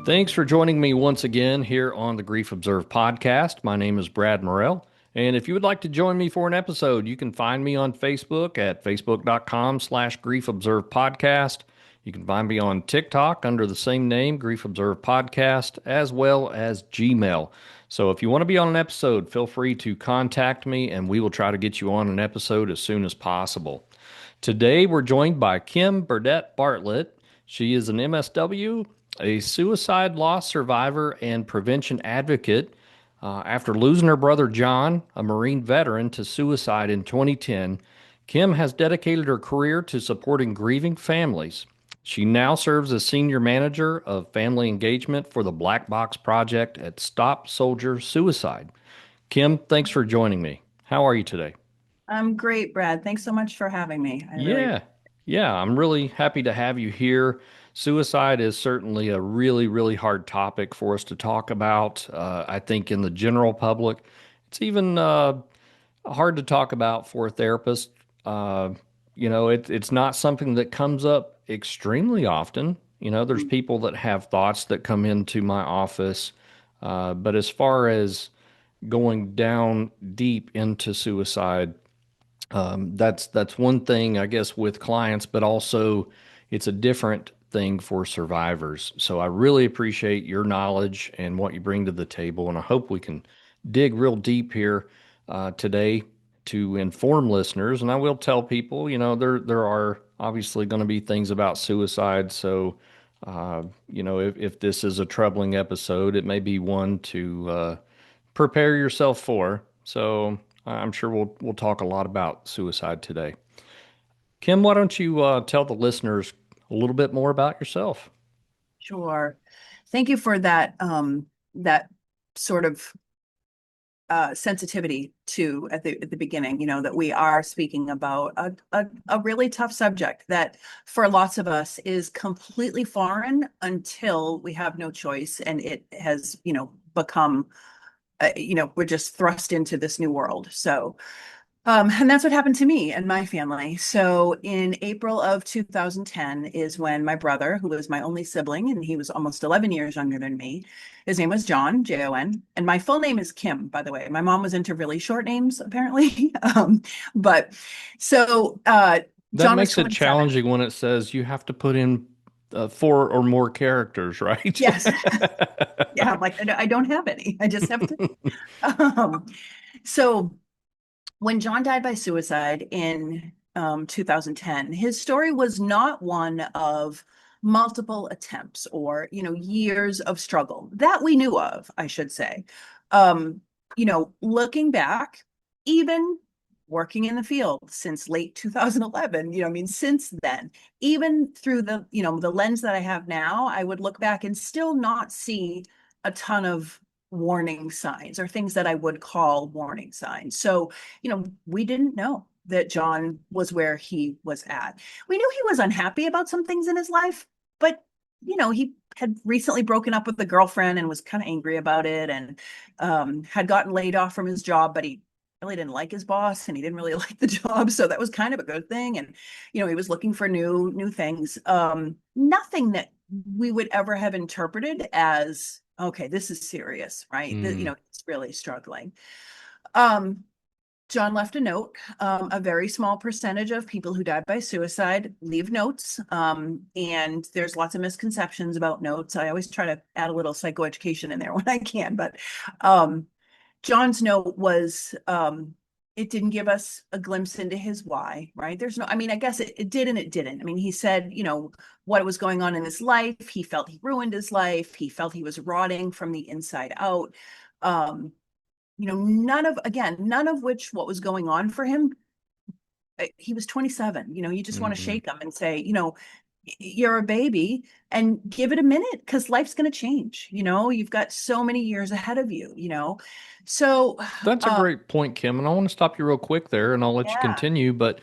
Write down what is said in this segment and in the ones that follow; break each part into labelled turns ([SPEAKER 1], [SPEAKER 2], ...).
[SPEAKER 1] Thanks for joining me once again here on the Grief Observe podcast. My name is Brad Morrell. And if you would like to join me for an episode, you can find me on Facebook at facebook.com/Grief Observe Podcast. You can find me on TikTok under the same name, Grief Observe Podcast, as well as Gmail. So if you want to be on an episode, feel free to contact me and we will try to get you on an episode as soon as possible. Today, we're joined by Kim Burditt Bartlett. She is an MSW, a suicide loss survivor and prevention advocate. After losing her brother John, a Marine veteran, to suicide in 2010, Kim has dedicated her career to supporting grieving families. She now serves as senior manager of family engagement for the Black Box Project at Stop Soldier Suicide. Kim, thanks for joining me. How are you today?
[SPEAKER 2] I'm great, Brad. Thanks so much for having me. I really,
[SPEAKER 1] Yeah, yeah, I'm really happy to have you here. Suicide is certainly a really, really hard topic for us to talk about. I think in the general public, it's even hard to talk about for a therapist. Uh, it's not something that comes up extremely often. There's people that have thoughts that come into my office, but as far as going down deep into suicide, that's one thing, I guess, with clients, but also it's a different thing for survivors. So I really appreciate your knowledge and what you bring to the table, and I hope we can dig real deep here today to inform listeners. And I will tell people, there are obviously going to be things about suicide. So, if this is a troubling episode, it may be one to prepare yourself for. So I'm sure we'll talk a lot about suicide today. Kim, why don't you tell the listeners a little bit more about yourself?
[SPEAKER 2] sure. Thank you for that sort of sensitivity to at the beginning. That we are speaking about a really tough subject that for lots of us is completely foreign until we have no choice, and it has become we're just thrust into this new world. So and that's what happened to me and my family. So in April of 2010 is when my brother, who was my only sibling, and he was almost 11 years younger than me, his name was John, Jon, and my full name is Kim, by the way. My mom was into really short names, apparently. But so
[SPEAKER 1] That
[SPEAKER 2] John was
[SPEAKER 1] makes it
[SPEAKER 2] 27.
[SPEAKER 1] challenging when it says you have to put in four or more characters, right?
[SPEAKER 2] Yes. Yeah, I'm like, I don't have any. I just have to. Um, so when John died by suicide in 2010, his story was not one of multiple attempts or years of struggle that we knew of, I should say. Looking back, even working in the field since late 2011, I mean, since then, even through the lens that I have now, I would look back and still not see a ton of warning signs or things that I would call warning signs. So, we didn't know that John was where he was at. We knew he was unhappy about some things in his life, but he had recently broken up with a girlfriend and was kind of angry about it, and had gotten laid off from his job, but he really didn't like his boss and he didn't really like the job, so that was kind of a good thing. And he was looking for new things. Nothing that we would ever have interpreted as, okay, this is serious, right?
[SPEAKER 1] Mm.
[SPEAKER 2] It's really struggling. Um, John left a note. A very small percentage of people who died by suicide leave notes. And there's lots of misconceptions about notes. I always try to add a little psychoeducation in there when I can, but um, John's note was, it didn't give us a glimpse into his why, right? There's no, I mean, I guess it did and it didn't. I mean, he said, what was going on in his life. He felt he ruined his life. He felt he was rotting from the inside out. Um, none of which what was going on for him. He was 27. You just want to
[SPEAKER 1] Hmm.
[SPEAKER 2] shake him and say, you're a baby and give it a minute because life's going to change. You've got so many years ahead of you. So,
[SPEAKER 1] That's a
[SPEAKER 2] uh,
[SPEAKER 1] great point, Kim. And I want to stop you real quick there and I'll let you
[SPEAKER 2] yeah,
[SPEAKER 1] continue. But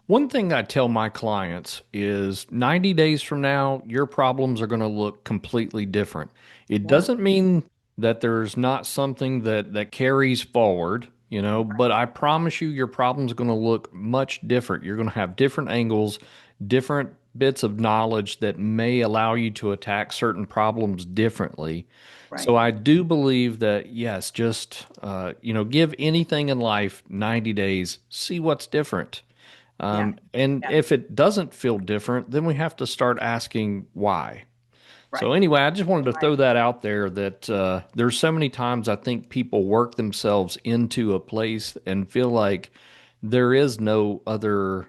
[SPEAKER 1] one thing I tell my clients is 90 days from now, your problems are going to look completely different. It
[SPEAKER 2] yeah,
[SPEAKER 1] doesn't mean that there's not something that carries forward, but I promise you your problem's going to look much different. You're going to have different angles, different bits of knowledge that may allow you to attack certain problems differently. So
[SPEAKER 2] Right.
[SPEAKER 1] I do believe that, yes, just, give anything in life 90 days, see what's different.
[SPEAKER 2] Yeah.
[SPEAKER 1] And
[SPEAKER 2] Yeah.
[SPEAKER 1] if it doesn't feel different, then we have to start asking why. So
[SPEAKER 2] Right.
[SPEAKER 1] anyway, I just wanted to
[SPEAKER 2] Right.
[SPEAKER 1] throw that out there that there's so many times I think people work themselves into a place and feel like there is no other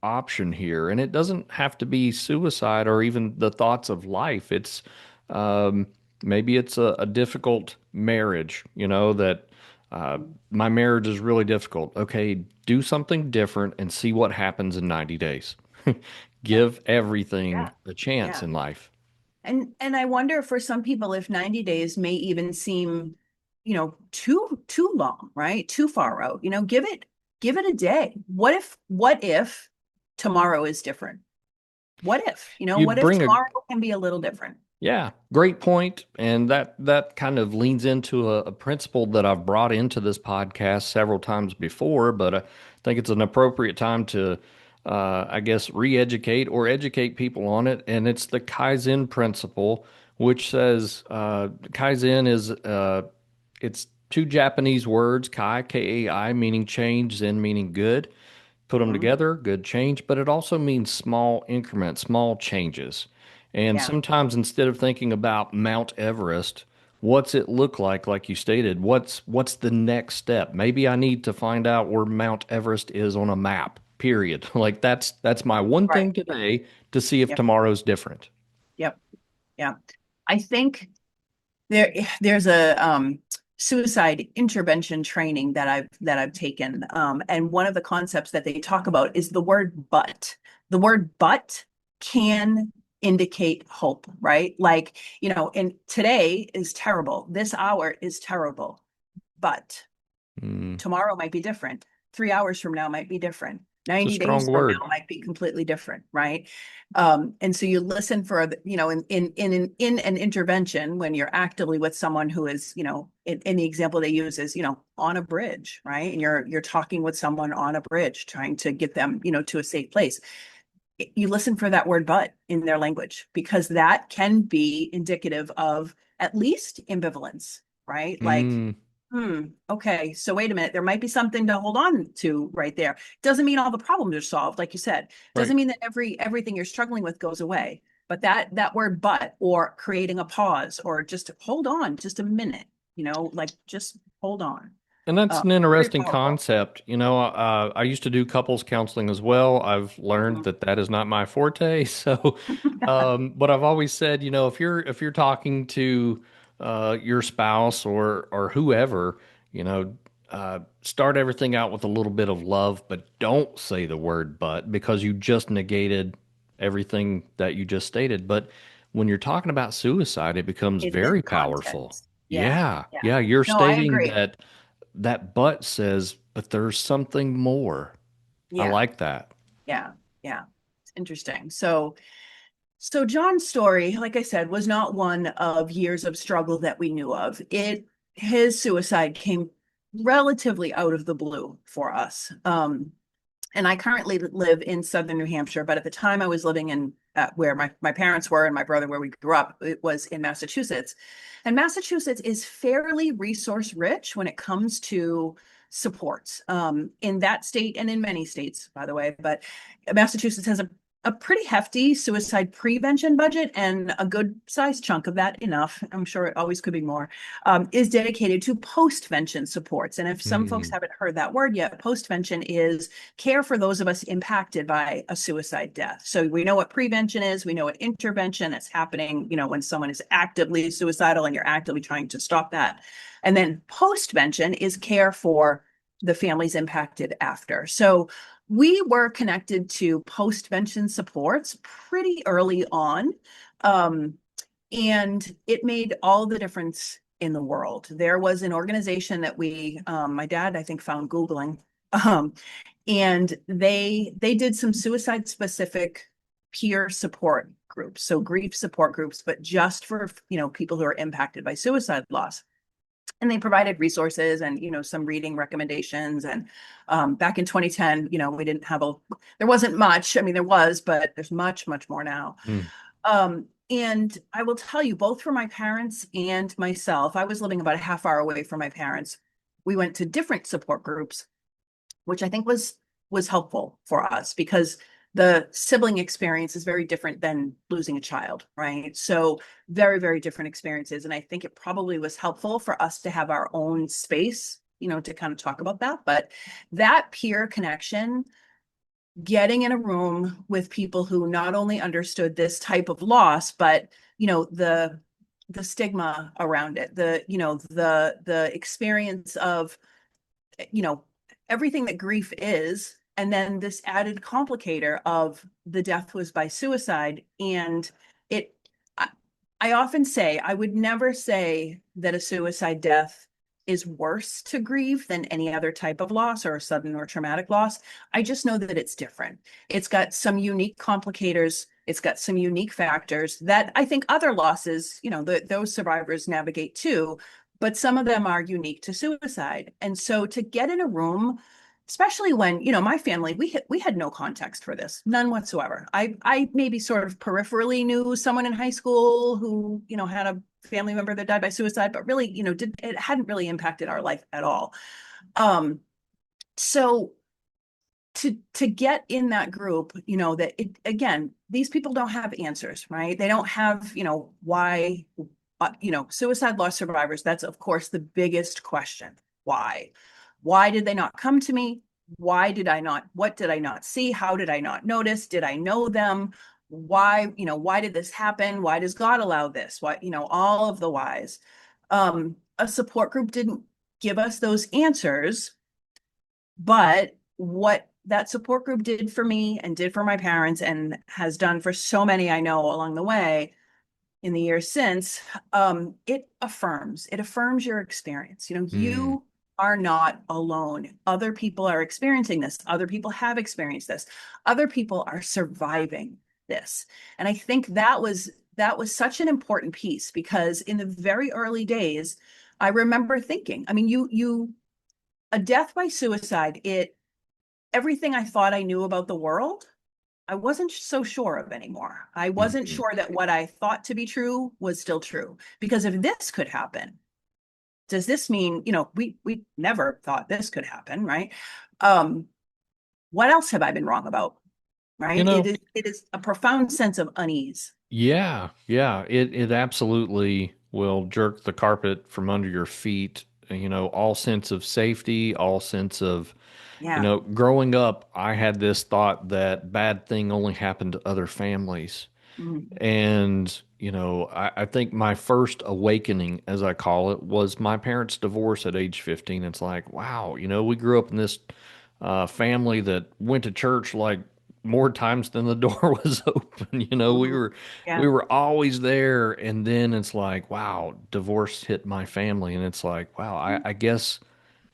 [SPEAKER 1] option here, and it doesn't have to be suicide or even the thoughts of life. It's um, maybe it's a difficult marriage, that uh, my marriage is really difficult. Okay, do something different and see what happens in 90 days.
[SPEAKER 2] Yeah.
[SPEAKER 1] Give everything
[SPEAKER 2] Yeah.
[SPEAKER 1] a chance
[SPEAKER 2] Yeah.
[SPEAKER 1] in life.
[SPEAKER 2] And I wonder for some people if 90 days may even seem, too long, right? Too far out. Give it a day. What if tomorrow is different? What if,
[SPEAKER 1] You
[SPEAKER 2] what if
[SPEAKER 1] bring a
[SPEAKER 2] tomorrow can be a little different?
[SPEAKER 1] Yeah, great point. And that kind of leans into a principle that I've brought into this podcast several times before, but I think it's an appropriate time to, I guess, re-educate or educate people on it. And it's the Kaizen principle, which says Kaizen is it's two Japanese words, Kai, meaning change, Zen meaning good. Put them
[SPEAKER 2] Mhm.
[SPEAKER 1] together, good change, but it also means small increments, small changes. And
[SPEAKER 2] Yeah.
[SPEAKER 1] sometimes instead of thinking about Mount Everest, what's it look like you stated, what's the next step? Maybe I need to find out where Mount Everest is on a map. Period. Like that's my one
[SPEAKER 2] Right.
[SPEAKER 1] thing today to see if
[SPEAKER 2] Yep.
[SPEAKER 1] tomorrow's different.
[SPEAKER 2] Yep. Yeah. I think there's a suicide intervention training that I've taken. And one of the concepts that they talk about is the word but. The word but can indicate hope, right? Like, and today is terrible. This hour is terrible, but
[SPEAKER 1] Mm,
[SPEAKER 2] tomorrow might be different. 3 hours from now might be different.
[SPEAKER 1] it's a
[SPEAKER 2] 90
[SPEAKER 1] strong
[SPEAKER 2] days from
[SPEAKER 1] word.
[SPEAKER 2] now might be completely different, right? And so you listen for in an intervention when you're actively with someone who is, in the example they use is, on a bridge, right? And you're talking with someone on a bridge, trying to get them, to a safe place. You listen for that word but in their language, because that can be indicative of at least ambivalence, right? Like,
[SPEAKER 1] Mm,
[SPEAKER 2] okay, so wait a minute, there might be something to hold on to right there. Doesn't mean all the problems are solved, like you said. Doesn't
[SPEAKER 1] right.
[SPEAKER 2] mean that everything you're struggling with goes away. But that word but, or creating a pause, or just hold on just a minute, like just hold on.
[SPEAKER 1] And that's an
[SPEAKER 2] Very
[SPEAKER 1] interesting
[SPEAKER 2] powerful.
[SPEAKER 1] concept. I used to do couples counseling as well. I've learned
[SPEAKER 2] Mhm.
[SPEAKER 1] that that is not my forte. So, but I've always said, if you're talking to your spouse or whoever, start everything out with a little bit of love, but don't say the word "but" because you just negated everything that you just stated. But when you're talking about suicide, it becomes
[SPEAKER 2] It's
[SPEAKER 1] very
[SPEAKER 2] in
[SPEAKER 1] powerful.
[SPEAKER 2] context. Yeah,
[SPEAKER 1] Yeah,
[SPEAKER 2] yeah.
[SPEAKER 1] yeah, you're
[SPEAKER 2] No, I
[SPEAKER 1] stating
[SPEAKER 2] agree.
[SPEAKER 1] that but says, but there's something more. I
[SPEAKER 2] Yeah,
[SPEAKER 1] like that.
[SPEAKER 2] yeah, yeah. It's interesting. So John's story, like I said, was not one of years of struggle that we knew of. His suicide came relatively out of the blue for us. And I currently live in southern New Hampshire, but at the time I was living in where my parents were and my brother where we grew up, it was in Massachusetts. And Massachusetts is fairly resource rich when it comes to supports in that state and in many states, by the way. But Massachusetts has a pretty hefty suicide prevention budget, and a good sized chunk of that, enough, I'm sure it always could be more, is dedicated to postvention supports. And if some folks
[SPEAKER 1] Mm,
[SPEAKER 2] haven't heard that word yet, postvention is care for those of us impacted by a suicide death. So we know what prevention is, we know what intervention that's happening, when someone is actively suicidal and you're actively trying to stop that. And then postvention is care for the families impacted after. So we were connected to postvention supports pretty early on. Um, and it made all the difference in the world. There was an organization that my dad, I think, found Googling, um, and they did some suicide specific peer support groups, so grief support groups, but just for people who are impacted by suicide loss. And they provided resources and, some reading recommendations. And back in 2010, we didn't have there wasn't much. I mean, there was, but there's much, much more now.
[SPEAKER 1] Mm,
[SPEAKER 2] And I will tell you, both for my parents and myself, I was living about a half hour away from my parents. We went to different support groups, which I think was helpful for us because the sibling experience is very different than losing a child, right? So very, very different experiences. And I think it probably was helpful for us to have our own space, to kind of talk about that. But that peer connection, getting in a room with people who not only understood this type of loss, but the stigma around it, the experience of you know, everything that grief is, and then this added complicator of the death was by suicide. And it, I, I often say, I would never say that a suicide death is worse to grieve than any other type of loss or a sudden or traumatic loss. I just know that it's different. It's got some unique complicators. It's got some unique factors that I think other losses, those survivors navigate too, but some of them are unique to suicide. And so to get in a room, especially when, my family, we had no context for this, none whatsoever. I maybe sort of peripherally knew someone in high school who, had a family member that died by suicide, but really, it hadn't really impacted our life at all. So to get in that group, that it, again, these people don't have answers, right? They don't have, why, suicide loss survivors, that's of course the biggest question. Why did they not come to me? What did I not see? How did I not notice? Did I know them? Why did this happen? Why does God allow this? Why, all of the whys. A support group didn't give us those answers, but what that support group did for me and did for my parents and has done for so many I know along the way in the years since, it affirms your experience.
[SPEAKER 1] mm,
[SPEAKER 2] You are not alone. Other people are experiencing this. Other people have experienced this. Other people are surviving this. And I think that was such an important piece because in the very early days, I remember thinking, I mean, a death by suicide, everything I thought I knew about the world, I wasn't so sure of anymore. I wasn't
[SPEAKER 1] mhm.
[SPEAKER 2] sure that what I thought to be true was still true. Because if this could happen, does this mean, we never thought this could happen, right? Um, what else have I been wrong about?
[SPEAKER 1] You
[SPEAKER 2] Right? It
[SPEAKER 1] know,
[SPEAKER 2] is it is a profound sense of unease.
[SPEAKER 1] yeah, yeah, it absolutely will jerk the carpet from under your feet. All sense of safety, all sense of,
[SPEAKER 2] Yeah.
[SPEAKER 1] growing up, I had this thought that bad thing only happened to other families.
[SPEAKER 2] Mhm.
[SPEAKER 1] And, I think my first awakening, as I call it, was my parents' divorce at age 15. It's like, wow, we grew up in this family that went to church like more times than the door was open. We
[SPEAKER 2] Mhm.
[SPEAKER 1] were
[SPEAKER 2] Yeah.
[SPEAKER 1] we were always there. And then it's like, wow, divorce hit my family. And it's like, wow, I guess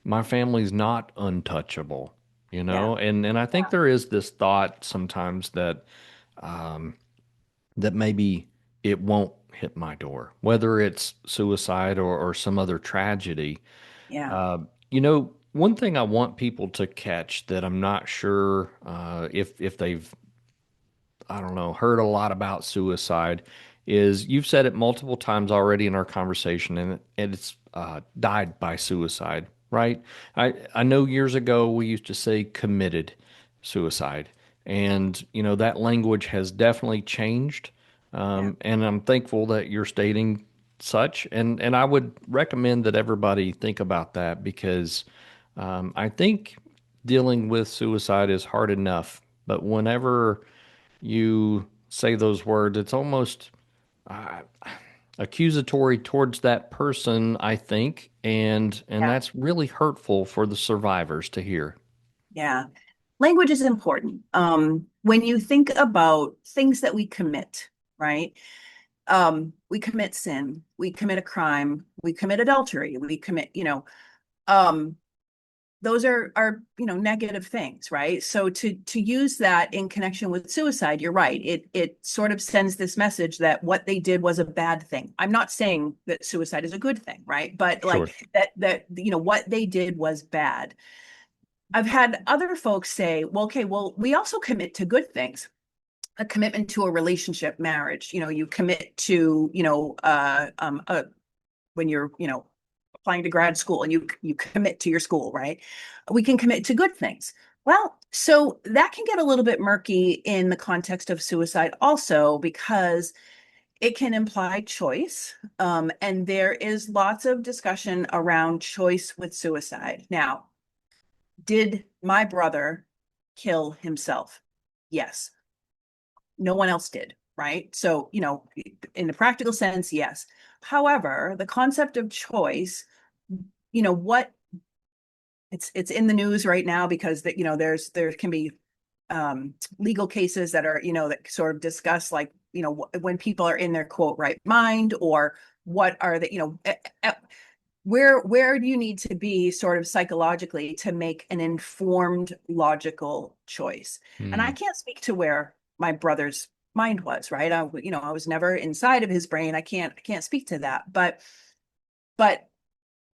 [SPEAKER 1] my family's not untouchable,
[SPEAKER 2] Yeah.
[SPEAKER 1] and I think
[SPEAKER 2] Yeah.
[SPEAKER 1] there is this thought sometimes that maybe it won't hit my door, whether it's suicide or some other tragedy.
[SPEAKER 2] Yeah.
[SPEAKER 1] One thing I want people to catch that I'm not sure if they've, I don't know, heard a lot about suicide is you've said it multiple times already in our conversation, and it's died by suicide, right? I know years ago we used to say committed suicide, and that language has definitely changed.
[SPEAKER 2] Yeah.
[SPEAKER 1] And I'm thankful that you're stating such, and I would recommend that everybody think about that because I think dealing with suicide is hard enough, but whenever you say those words, it's almost uh, accusatory towards that person, I think, and
[SPEAKER 2] Yeah.
[SPEAKER 1] that's really hurtful for the survivors to hear.
[SPEAKER 2] Yeah. Language is important. When you think about things that we commit, right? We commit sin, we commit a crime, we commit adultery, we commit, um, those are negative things, right? So to use that in connection with suicide, you're right. It sort of sends this message that what they did was a bad thing. I'm not saying that suicide is a good thing, right? But
[SPEAKER 1] Sure.
[SPEAKER 2] like that what they did was bad. I've had other folks say, well, okay, well, we also commit to good things. A commitment to a relationship, marriage. You commit to, when you're, applying to grad school and you commit to your school, right? We can commit to good things. Well, so that can get a little bit murky in the context of suicide also because it can imply choice. And there is lots of discussion around choice with suicide. Now, did my brother kill himself? Yes. No one else did, right? So, in the practical sense, yes. However, the concept of choice, what it's in the news right now because that there can be legal cases that are that sort of discuss like when people are in their quote right mind or what are the where do you need to be sort of psychologically to make an informed logical choice. And I
[SPEAKER 1] Mm.
[SPEAKER 2] can't speak to where my brother's mind was, right? I was never inside of his brain. I can't speak to that, but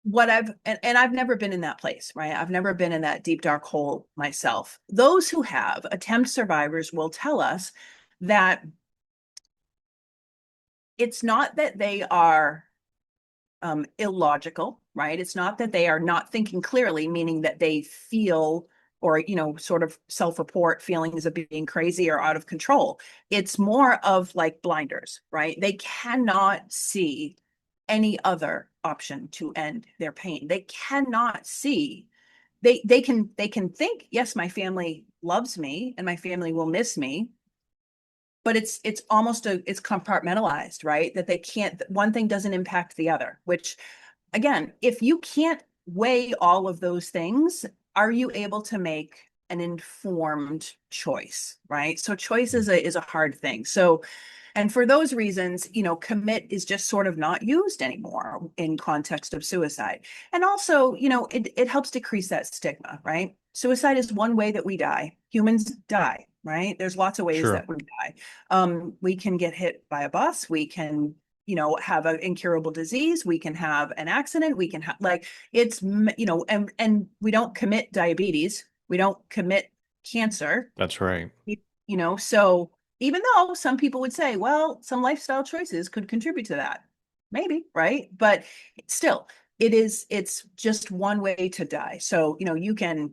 [SPEAKER 2] what and I've never been in that place, right? I've never been in that deep dark hole myself. Those who have, attempt survivors will tell us that it's not that they are illogical, right? It's not that they are not thinking clearly, meaning that they feel or sort of self-report feelings of being crazy or out of control. It's more of like blinders, right? They cannot see any other option to end their pain. They cannot see. They can think, yes, my family loves me and my family will miss me, but it's almost it's compartmentalized, right? That they can't, one thing doesn't impact the other, which again, if you can't weigh all of those things, are you able to make an informed choice, right? So choice is a hard thing. So, and for those reasons, commit is just sort of not used anymore in context of suicide. And also, it helps decrease that stigma, right? Suicide is one way that we die. Humans die, right? There's lots of ways
[SPEAKER 1] Sure.
[SPEAKER 2] that we die. We can get hit by a bus. We can, have an incurable disease. We can have an accident. We can have like it's, and we don't commit diabetes. We don't commit cancer.
[SPEAKER 1] That's right.
[SPEAKER 2] So even though some people would say, well, some lifestyle choices could contribute to that, maybe, right? But still, it's just one way to die. So, you can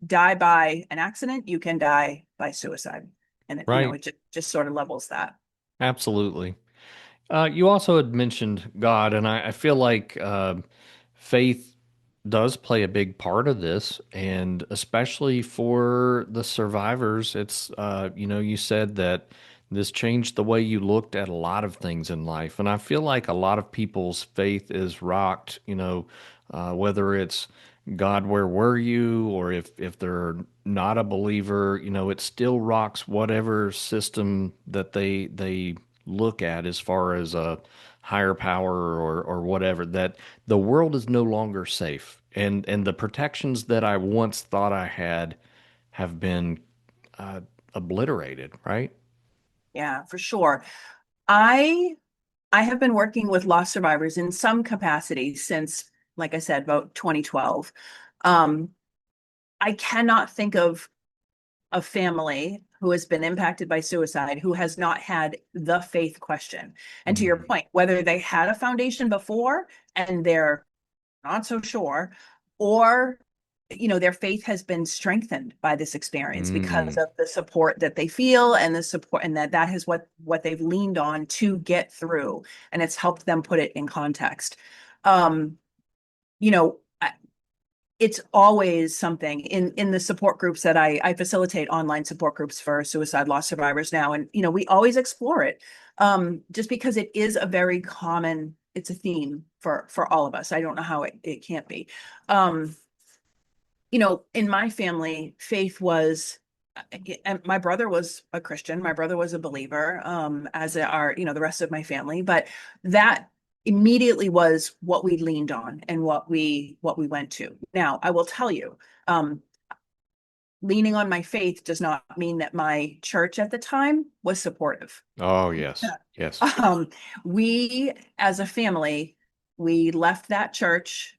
[SPEAKER 2] die by an accident, you can die by suicide. And
[SPEAKER 1] Right.
[SPEAKER 2] it just sort of levels that.
[SPEAKER 1] Absolutely. You also had mentioned God, and I feel like faith does play a big part of this, and especially for the survivors. You said that this changed the way you looked at a lot of things in life, and I feel like a lot of people's faith is rocked, whether it's God, where were you? Or if they're not a believer, it still rocks whatever system that they look at as far as a higher power or whatever, that the world is no longer safe. And the protections that I once thought I had have been uh, obliterated, right?
[SPEAKER 2] Yeah, for sure. I I have been working with loss survivors in some capacity since, like I said, about 2012. Um, I cannot think of a family who has been impacted by suicide who has not had the faith question. And to your
[SPEAKER 1] Mm.
[SPEAKER 2] point, whether they had a foundation before and they're not so sure, or their faith has been strengthened by this experience because
[SPEAKER 1] Mm.
[SPEAKER 2] of the support that they feel and the support, and that is what they've leaned on to get through, and it's helped them put it in context. um you know it's always something in the support groups that I facilitate, online support groups for suicide loss survivors now, and we always explore it, just because it is a very common, it's a theme for all of us. I don't know how it can't be. um in my family, faith was, and my brother was a Christian, my brother was a believer, as are the rest of my family, but that immediately was what we leaned on and what we went to. Now, I will tell you, um, leaning on my faith does not mean that my church at the time was supportive.
[SPEAKER 1] Oh, yes. Yes.
[SPEAKER 2] Um, we as a family, we left that church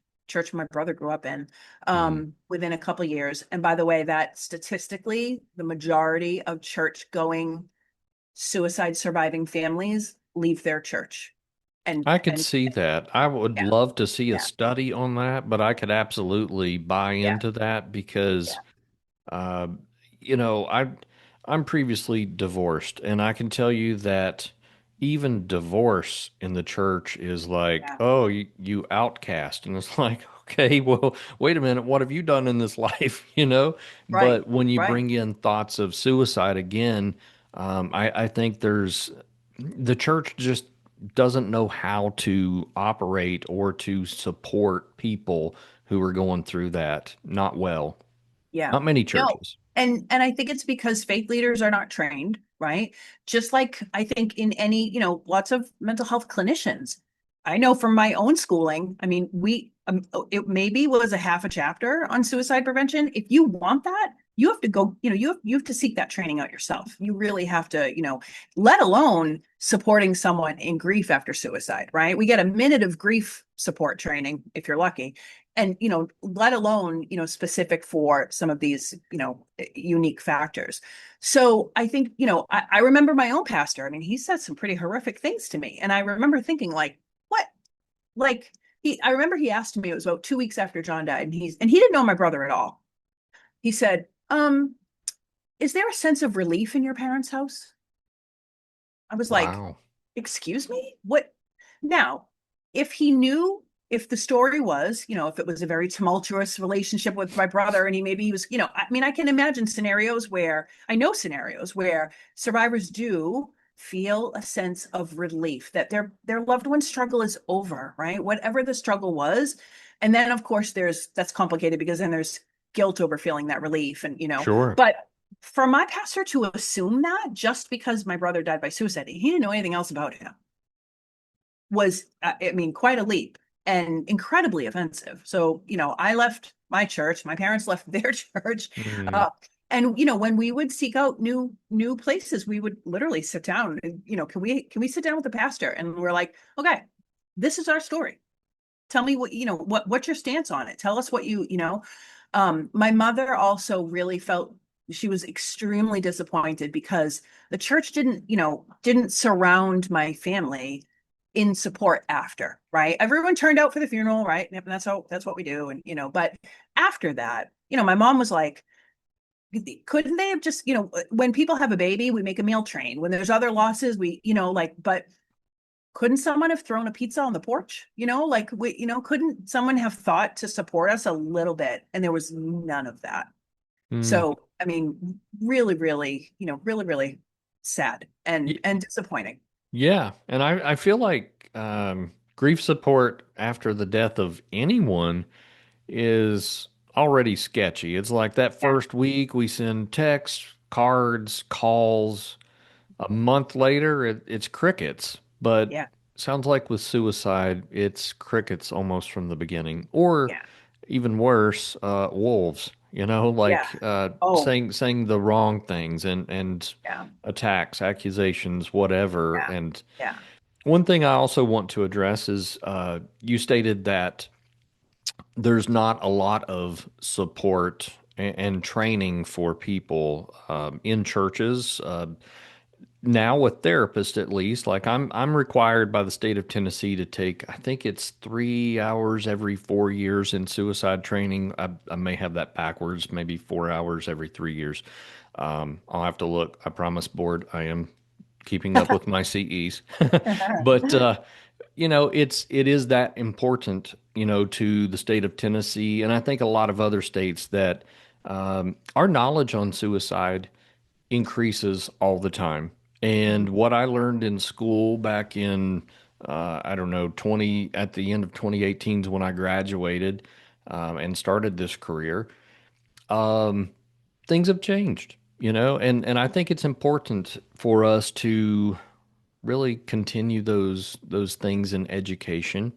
[SPEAKER 2] my brother grew up in,
[SPEAKER 1] Mhm.
[SPEAKER 2] within a couple of years. And by the way, that statistically, the majority of church going suicide surviving families leave their church.
[SPEAKER 1] I could
[SPEAKER 2] And
[SPEAKER 1] see that. I would
[SPEAKER 2] yeah,
[SPEAKER 1] love to see a
[SPEAKER 2] yeah,
[SPEAKER 1] study on that, but I could absolutely buy
[SPEAKER 2] yeah,
[SPEAKER 1] into that because
[SPEAKER 2] yeah,
[SPEAKER 1] Uh, you know, I'm previously divorced, and I can tell you that even divorce in the church is like,
[SPEAKER 2] yeah,
[SPEAKER 1] oh, you outcast, and it's like, okay, well, wait a minute, what have you done in this life, you know?
[SPEAKER 2] right,
[SPEAKER 1] But when you
[SPEAKER 2] right.
[SPEAKER 1] bring in thoughts of suicide again, I think the church just doesn't know how to operate or to support people who are going through that not well.
[SPEAKER 2] Yeah.
[SPEAKER 1] Not many
[SPEAKER 2] No.
[SPEAKER 1] churches.
[SPEAKER 2] And I think it's because faith leaders are not trained, right? Just like I think in any, lots of mental health clinicians. I know from my own schooling, I mean, it maybe was a half a chapter on suicide prevention. If you want that, you have to go, you have to seek that training out yourself. You really have to, let alone supporting someone in grief after suicide, right? We get a minute of grief support training if you're lucky, and let alone specific for some of these unique factors. So I think I remember my own pastor. I mean, he said some pretty horrific things to me, and I remember thinking, like, what? Like, I remember he asked me, it was about 2 weeks after John died, and he didn't know my brother at all. He said, is there a sense of relief in your parents' house? I was like,
[SPEAKER 1] Wow.
[SPEAKER 2] excuse me? What? Now, if he knew, if the story was, if it was a very tumultuous relationship with my brother, and maybe he was, I mean, I can imagine scenarios where, I know scenarios where survivors do feel a sense of relief that their loved one's struggle is over, right? Whatever the struggle was. And then of course that's complicated because then there's guilt over feeling that relief, and
[SPEAKER 1] Sure.
[SPEAKER 2] but for my pastor to assume that just because my brother died by suicide, he didn't know anything else about him, was, I mean, quite a leap and incredibly offensive. So, I left my church, my parents left their church.
[SPEAKER 1] Mm,
[SPEAKER 2] Uh, and when we would seek out new places, we would literally sit down and, can we sit down with the pastor? And we're like, okay, this is our story. Tell me what's your stance on it. Tell us what my mother also really felt, she was extremely disappointed because the church didn't surround my family in support after, right? Everyone turned out for the funeral, right? And that's what we do. And but after that, my mom was like, couldn't they have just, when people have a baby, we make a meal train. When there's other losses, we, but couldn't someone have thrown a pizza on the porch? Like couldn't someone have thought to support us a little bit? And there was none of that.
[SPEAKER 1] mm.
[SPEAKER 2] So, I mean, really, really, really, really sad and
[SPEAKER 1] Y-
[SPEAKER 2] disappointing.
[SPEAKER 1] yeah. And I feel like grief support after the death of anyone is already sketchy. It's like that
[SPEAKER 2] Yeah,
[SPEAKER 1] first week we send texts, cards, calls. A month later, it's crickets. But
[SPEAKER 2] yeah,
[SPEAKER 1] sounds like with suicide, it's crickets almost from the beginning, or
[SPEAKER 2] yeah,
[SPEAKER 1] even worse, wolves.
[SPEAKER 2] yeah.
[SPEAKER 1] Like
[SPEAKER 2] Oh,
[SPEAKER 1] saying the wrong things and
[SPEAKER 2] yeah,
[SPEAKER 1] attacks, accusations, whatever.
[SPEAKER 2] yeah,
[SPEAKER 1] And
[SPEAKER 2] yeah.
[SPEAKER 1] one thing I also want to address is you stated that there's not a lot of support and training for people in churches. Now with therapists at least, like I'm required by the state of Tennessee to take, I think it's 3 hours every 4 years in suicide training. I may have that backwards, maybe 4 hours every 3 years. I'll have to look. I promise, board, I am keeping up with my CEs. But it is that important, to the state of Tennessee, and I think a lot of other states that our knowledge on suicide increases all the time. And what I learned in school back in, I don't know, at the end of 2018 is when I graduated and started this career. Things have changed, and I think it's important for us to really continue those things in education.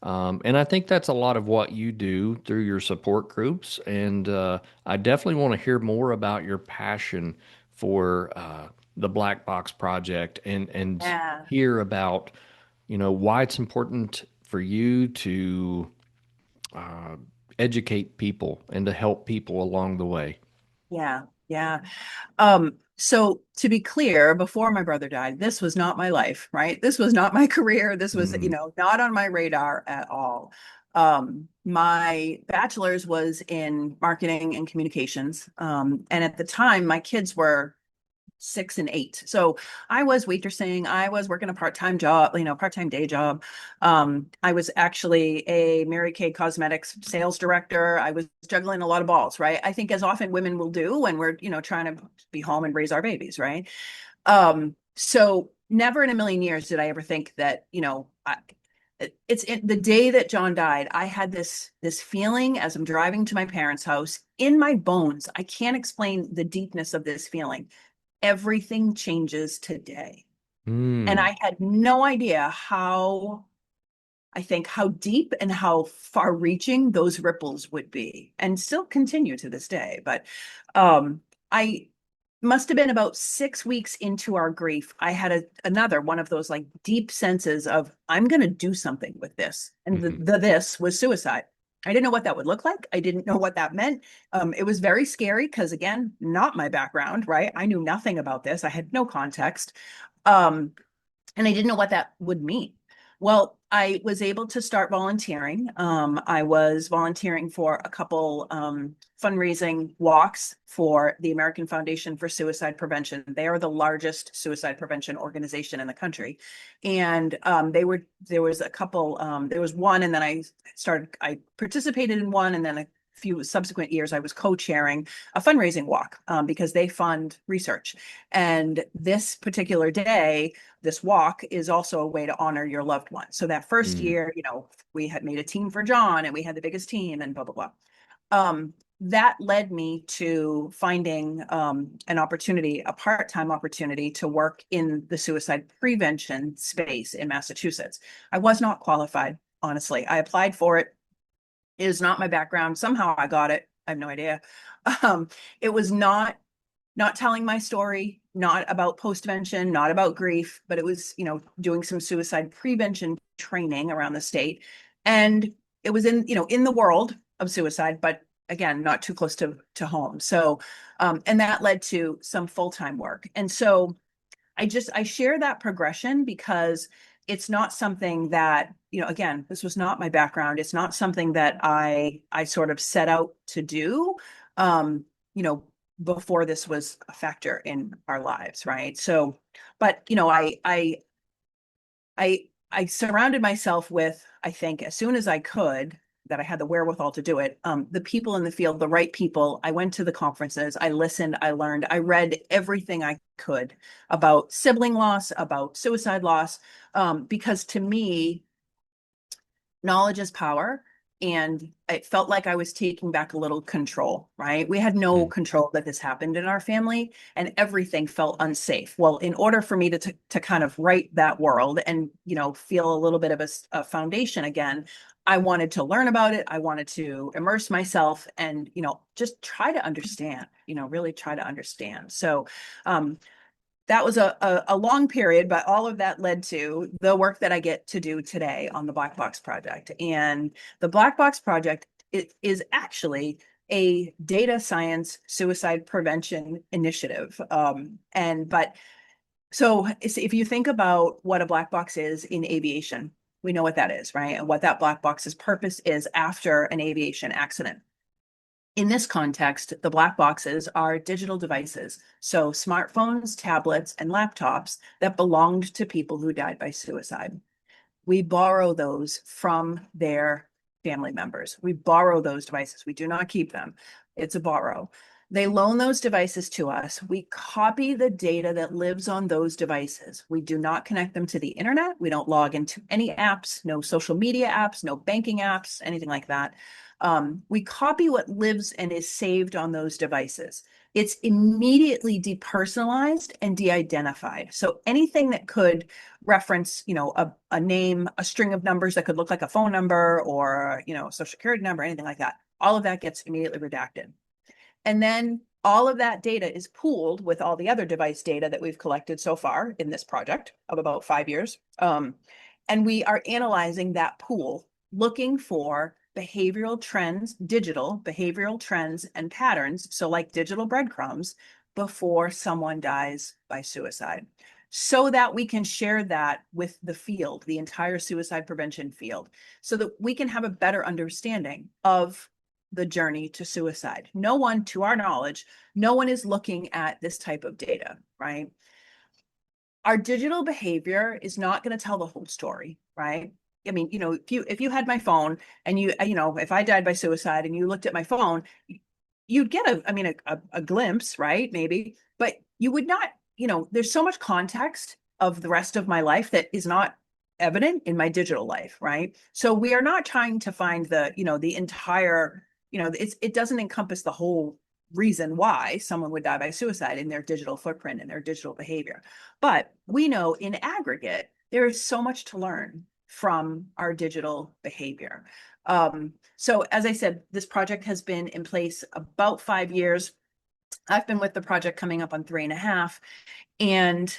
[SPEAKER 1] And I think that's a lot of what you do through your support groups. And I definitely want to hear more about your passion for the Black Box Project and
[SPEAKER 2] Yeah.
[SPEAKER 1] hear about, why it's important for you to uh, educate people and to help people along the way.
[SPEAKER 2] Yeah. Yeah. So to be clear, before my brother died, this was not my life, right? This was not my career. This was,
[SPEAKER 1] Mm,
[SPEAKER 2] not on my radar at all. My bachelor's was in marketing and communications. And at the time, my kids were 6 and 8. So I was waitressing. I was working a part-time job, part-time day job. I was actually a Mary Kay Cosmetics sales director. I was juggling a lot of balls, right? I think as often women will do when we're, trying to be home and raise our babies, right? So never in a million years did I ever think that, the day that John died, I had this feeling as I'm driving to my parents' house in my bones. I can't explain the deepness of this feeling. Everything changes today. And
[SPEAKER 1] mm,
[SPEAKER 2] I had no idea how deep and how far reaching those ripples would be and still continue to this day. But I must have been about 6 weeks into our grief. I had another one of those like deep senses of, I'm going to do something with this. And
[SPEAKER 1] mhm,
[SPEAKER 2] this was suicide. I didn't know what that would look like. I didn't know what that meant. It was very scary because, again, not my background, right? I knew nothing about this. I had no context. Um, and I didn't know what that would mean. Well, I was able to start volunteering. I was volunteering for a couple fundraising walks for the American Foundation for Suicide Prevention. They are the largest suicide prevention organization in the country, and there was a couple. There was one, and then I participated in one, and then a few subsequent years I was co-chairing a fundraising walk because they fund research. And this particular day, this walk is also a way to honor your loved one. So that first
[SPEAKER 1] mm,
[SPEAKER 2] year, we had made a team for John and we had the biggest team and blah, blah, blah. That led me to finding an opportunity, a part-time opportunity to work in the suicide prevention space in Massachusetts. I was not qualified, honestly. I applied for it. It is not my background. Somehow I got it. I have no idea. Um, it was not telling my story, not about postvention, not about grief, but it was, doing some suicide prevention training around the state. And it was in the world of suicide, but again, not too close to home. So, and that led to some full-time work. And so I share that progression because it's not something that, again, this was not my background. It's not something that I sort of set out to do. Um, you know, before this was a factor in our lives, right? So, but I surrounded myself with, I think, as soon as I could, that I had the wherewithal to do it, the people in the field, the right people. I went to the conferences, I listened, I learned, I read everything I could about sibling loss, about suicide loss, because to me, knowledge is power. And it felt like I was taking back a little control, right? We had no
[SPEAKER 1] mm.
[SPEAKER 2] control that this happened in our family and everything felt unsafe. Well, in order for me to kind of right that world and, feel a little bit of a foundation again, I wanted to learn about it. I wanted to immerse myself and, just try to understand, really try to understand. So, that was a long period, but all of that led to the work that I get to do today on the Black Box Project. And the Black Box Project is actually a data science suicide prevention initiative. So if you think about what a black box is in aviation, we know what that is, right? And what that black box's purpose is after an aviation accident. In this context, the black boxes are digital devices, so smartphones, tablets, and laptops that belonged to people who died by suicide. We borrow those from their family members. We borrow those devices. We do not keep them. It's a borrow. They loan those devices to us. We copy the data that lives on those devices. We do not connect them to the internet. We don't log into any apps, no social media apps, no banking apps, anything like that. We copy what lives and is saved on those devices. It's immediately depersonalized and de-identified. So anything that could reference, a name, a string of numbers that could look like a phone number or, a social security number, anything like that, all of that gets immediately redacted. And then all of that data is pooled with all the other device data that we've collected so far in this project of about 5 years. And we are analyzing that pool, looking for behavioral trends, digital behavioral trends and patterns. So, like digital breadcrumbs before someone dies by suicide, so that we can share that with the field, the entire suicide prevention field, so that we can have a better understanding of the journey to suicide. No one, to our knowledge, no one is looking at this type of data, right? Our digital behavior is not going to tell the whole story, right? I mean, if you had my phone and if I died by suicide and you looked at my phone, you'd get a glimpse, right? Maybe, but you would not, there's so much context of the rest of my life that is not evident in my digital life, right? So we are not trying to find the entire, it doesn't encompass the whole reason why someone would die by suicide in their digital footprint and their digital behavior. But we know in aggregate, there is so much to learn from our digital behavior. So as I said, this project has been in place about 5 years. I've been with the project coming up on 3.5. And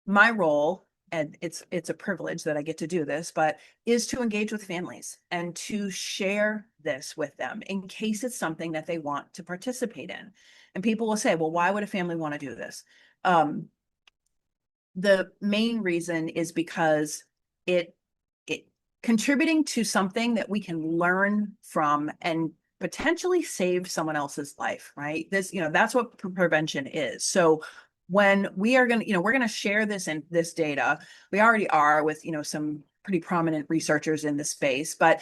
[SPEAKER 2] my role, and it's a privilege that I get to do this, but is to engage with families and to share this with them in case it's something that they want to participate in. And people will say, well, why would a family want to do this? The main reason is because it contributing to something that we can learn from and potentially save someone else's life, right? That's what prevention is. So when we are going to, we're going to share this data. We already are with, some pretty prominent researchers in the space, but,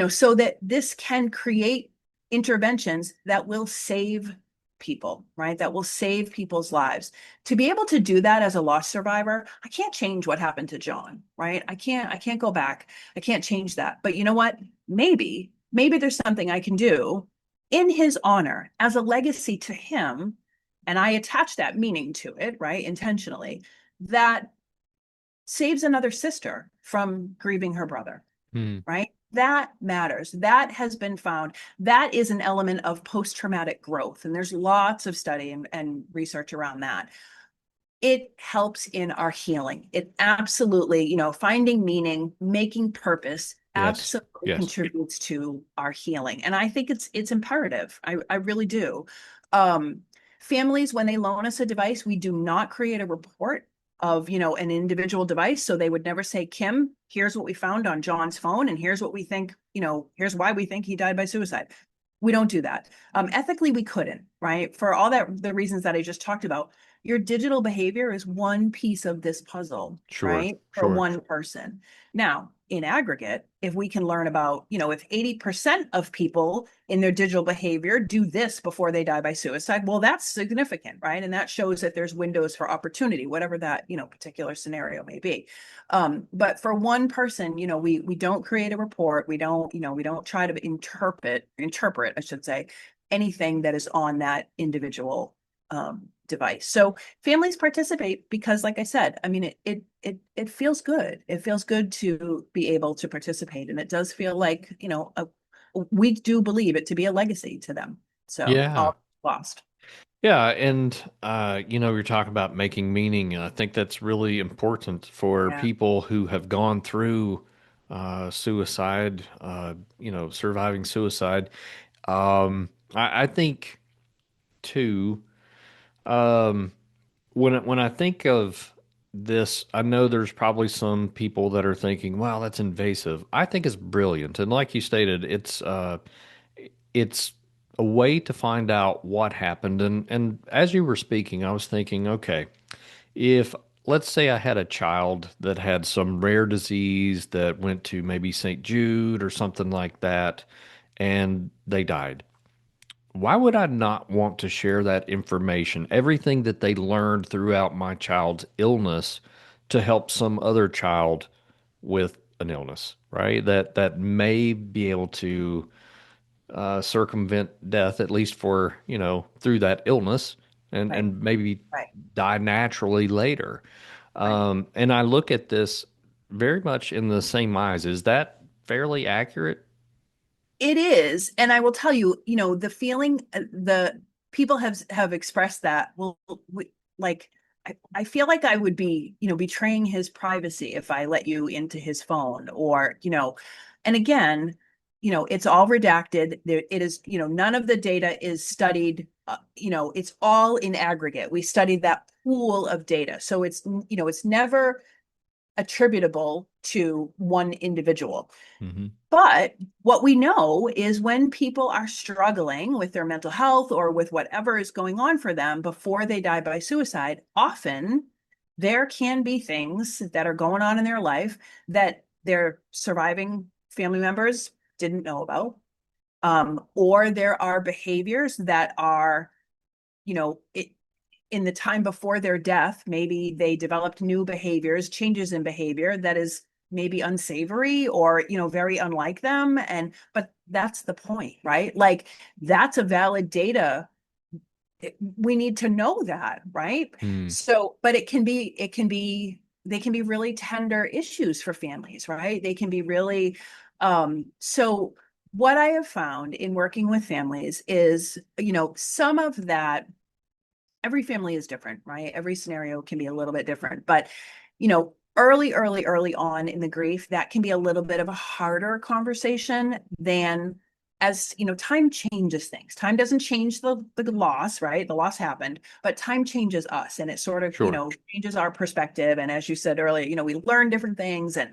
[SPEAKER 2] so that this can create interventions that will save people, right? That will save people's lives. To be able to do that as a loss survivor, I can't change what happened to John, right? I can't go back. I can't change that. But you know what? Maybe there's something I can do in his honor as a legacy to him. And I attach that meaning to it, right? Intentionally, that saves another sister from grieving her brother,
[SPEAKER 1] Hmm.
[SPEAKER 2] right? That matters. That has been found. That is an element of post-traumatic growth. And there's lots of study and research around that. It helps in our healing. It absolutely, finding meaning, making purpose
[SPEAKER 1] Yes.
[SPEAKER 2] absolutely
[SPEAKER 1] Yes.
[SPEAKER 2] contributes to our healing. And I think it's imperative. I really do. Um, Families, when they loan us a device, we do not create a report of, an individual device. So they would never say, Kim, here's what we found on John's phone, and here's what we think, here's why we think he died by suicide. We don't do that. Ethically, we couldn't, right? For all the reasons that I just talked about. Your digital behavior is one piece of this puzzle,
[SPEAKER 1] Sure.
[SPEAKER 2] right? For
[SPEAKER 1] Sure.
[SPEAKER 2] one person. Now, in aggregate, if we can learn about, if 80% of people in their digital behavior do this before they die by suicide, well, that's significant, right? And that shows that there's windows for opportunity, whatever that, particular scenario may be. But for one person, we don't create a report. We don't try to interpret, I should say, anything that is on that individual device. So families participate because, like I said, I mean, it feels good. It feels good to be able to participate, and it does feel like, we do believe it to be a legacy to them. So
[SPEAKER 1] Yeah.
[SPEAKER 2] all lost.
[SPEAKER 1] Yeah, and you're talking about making meaning, and I think that's really important for
[SPEAKER 2] Yeah.
[SPEAKER 1] people who have gone through suicide, surviving suicide. I think too, um, when I think of this, I know there's probably some people that are thinking, "Wow, that's invasive." I think it's brilliant, and like you stated, it's a way to find out what happened. And as you were speaking, I was thinking, okay, if let's say I had a child that had some rare disease that went to maybe St. Jude or something like that, and they died. Why would I not want to share that information, everything that they learned throughout my child's illness, to help some other child with an illness, right? That may be able to. circumvent death, at least for, through that illness, and,
[SPEAKER 2] Right.
[SPEAKER 1] and maybe
[SPEAKER 2] Right.
[SPEAKER 1] die naturally later.
[SPEAKER 2] Right.
[SPEAKER 1] And I look at this very much in the same eyes. Is that fairly accurate?
[SPEAKER 2] It is, and I will tell you, the feeling, the people have expressed that. Well, like I feel like I would be, betraying his privacy if I let you into his phone, or and again, it's all redacted. There, it is, none of the data is studied. It's all in aggregate. We studied that pool of data, so it's never attributable to one individual.
[SPEAKER 1] Hmm.
[SPEAKER 2] But what we know is when people are struggling with their mental health or with whatever is going on for them before they die by suicide, often there can be things that are going on in their life that their surviving family members didn't know about. Or there are behaviors that are, it, in the time before their death, maybe they developed new behaviors, changes in behavior that is maybe unsavory or, very unlike them. But that's the point, right? Like that's a valid data. We need to know that, right?
[SPEAKER 1] Mm.
[SPEAKER 2] So, but they can be really tender issues for families, right? They can be really, so what I have found in working with families is, some of that, every family is different, right? Every scenario can be a little bit different, but early on in the grief, that can be a little bit of a harder conversation than, as time changes things. Time doesn't change the loss, right? The loss happened, but time changes us, and it sort of,
[SPEAKER 1] Sure.
[SPEAKER 2] changes our perspective. And as you said earlier, we learn different things, and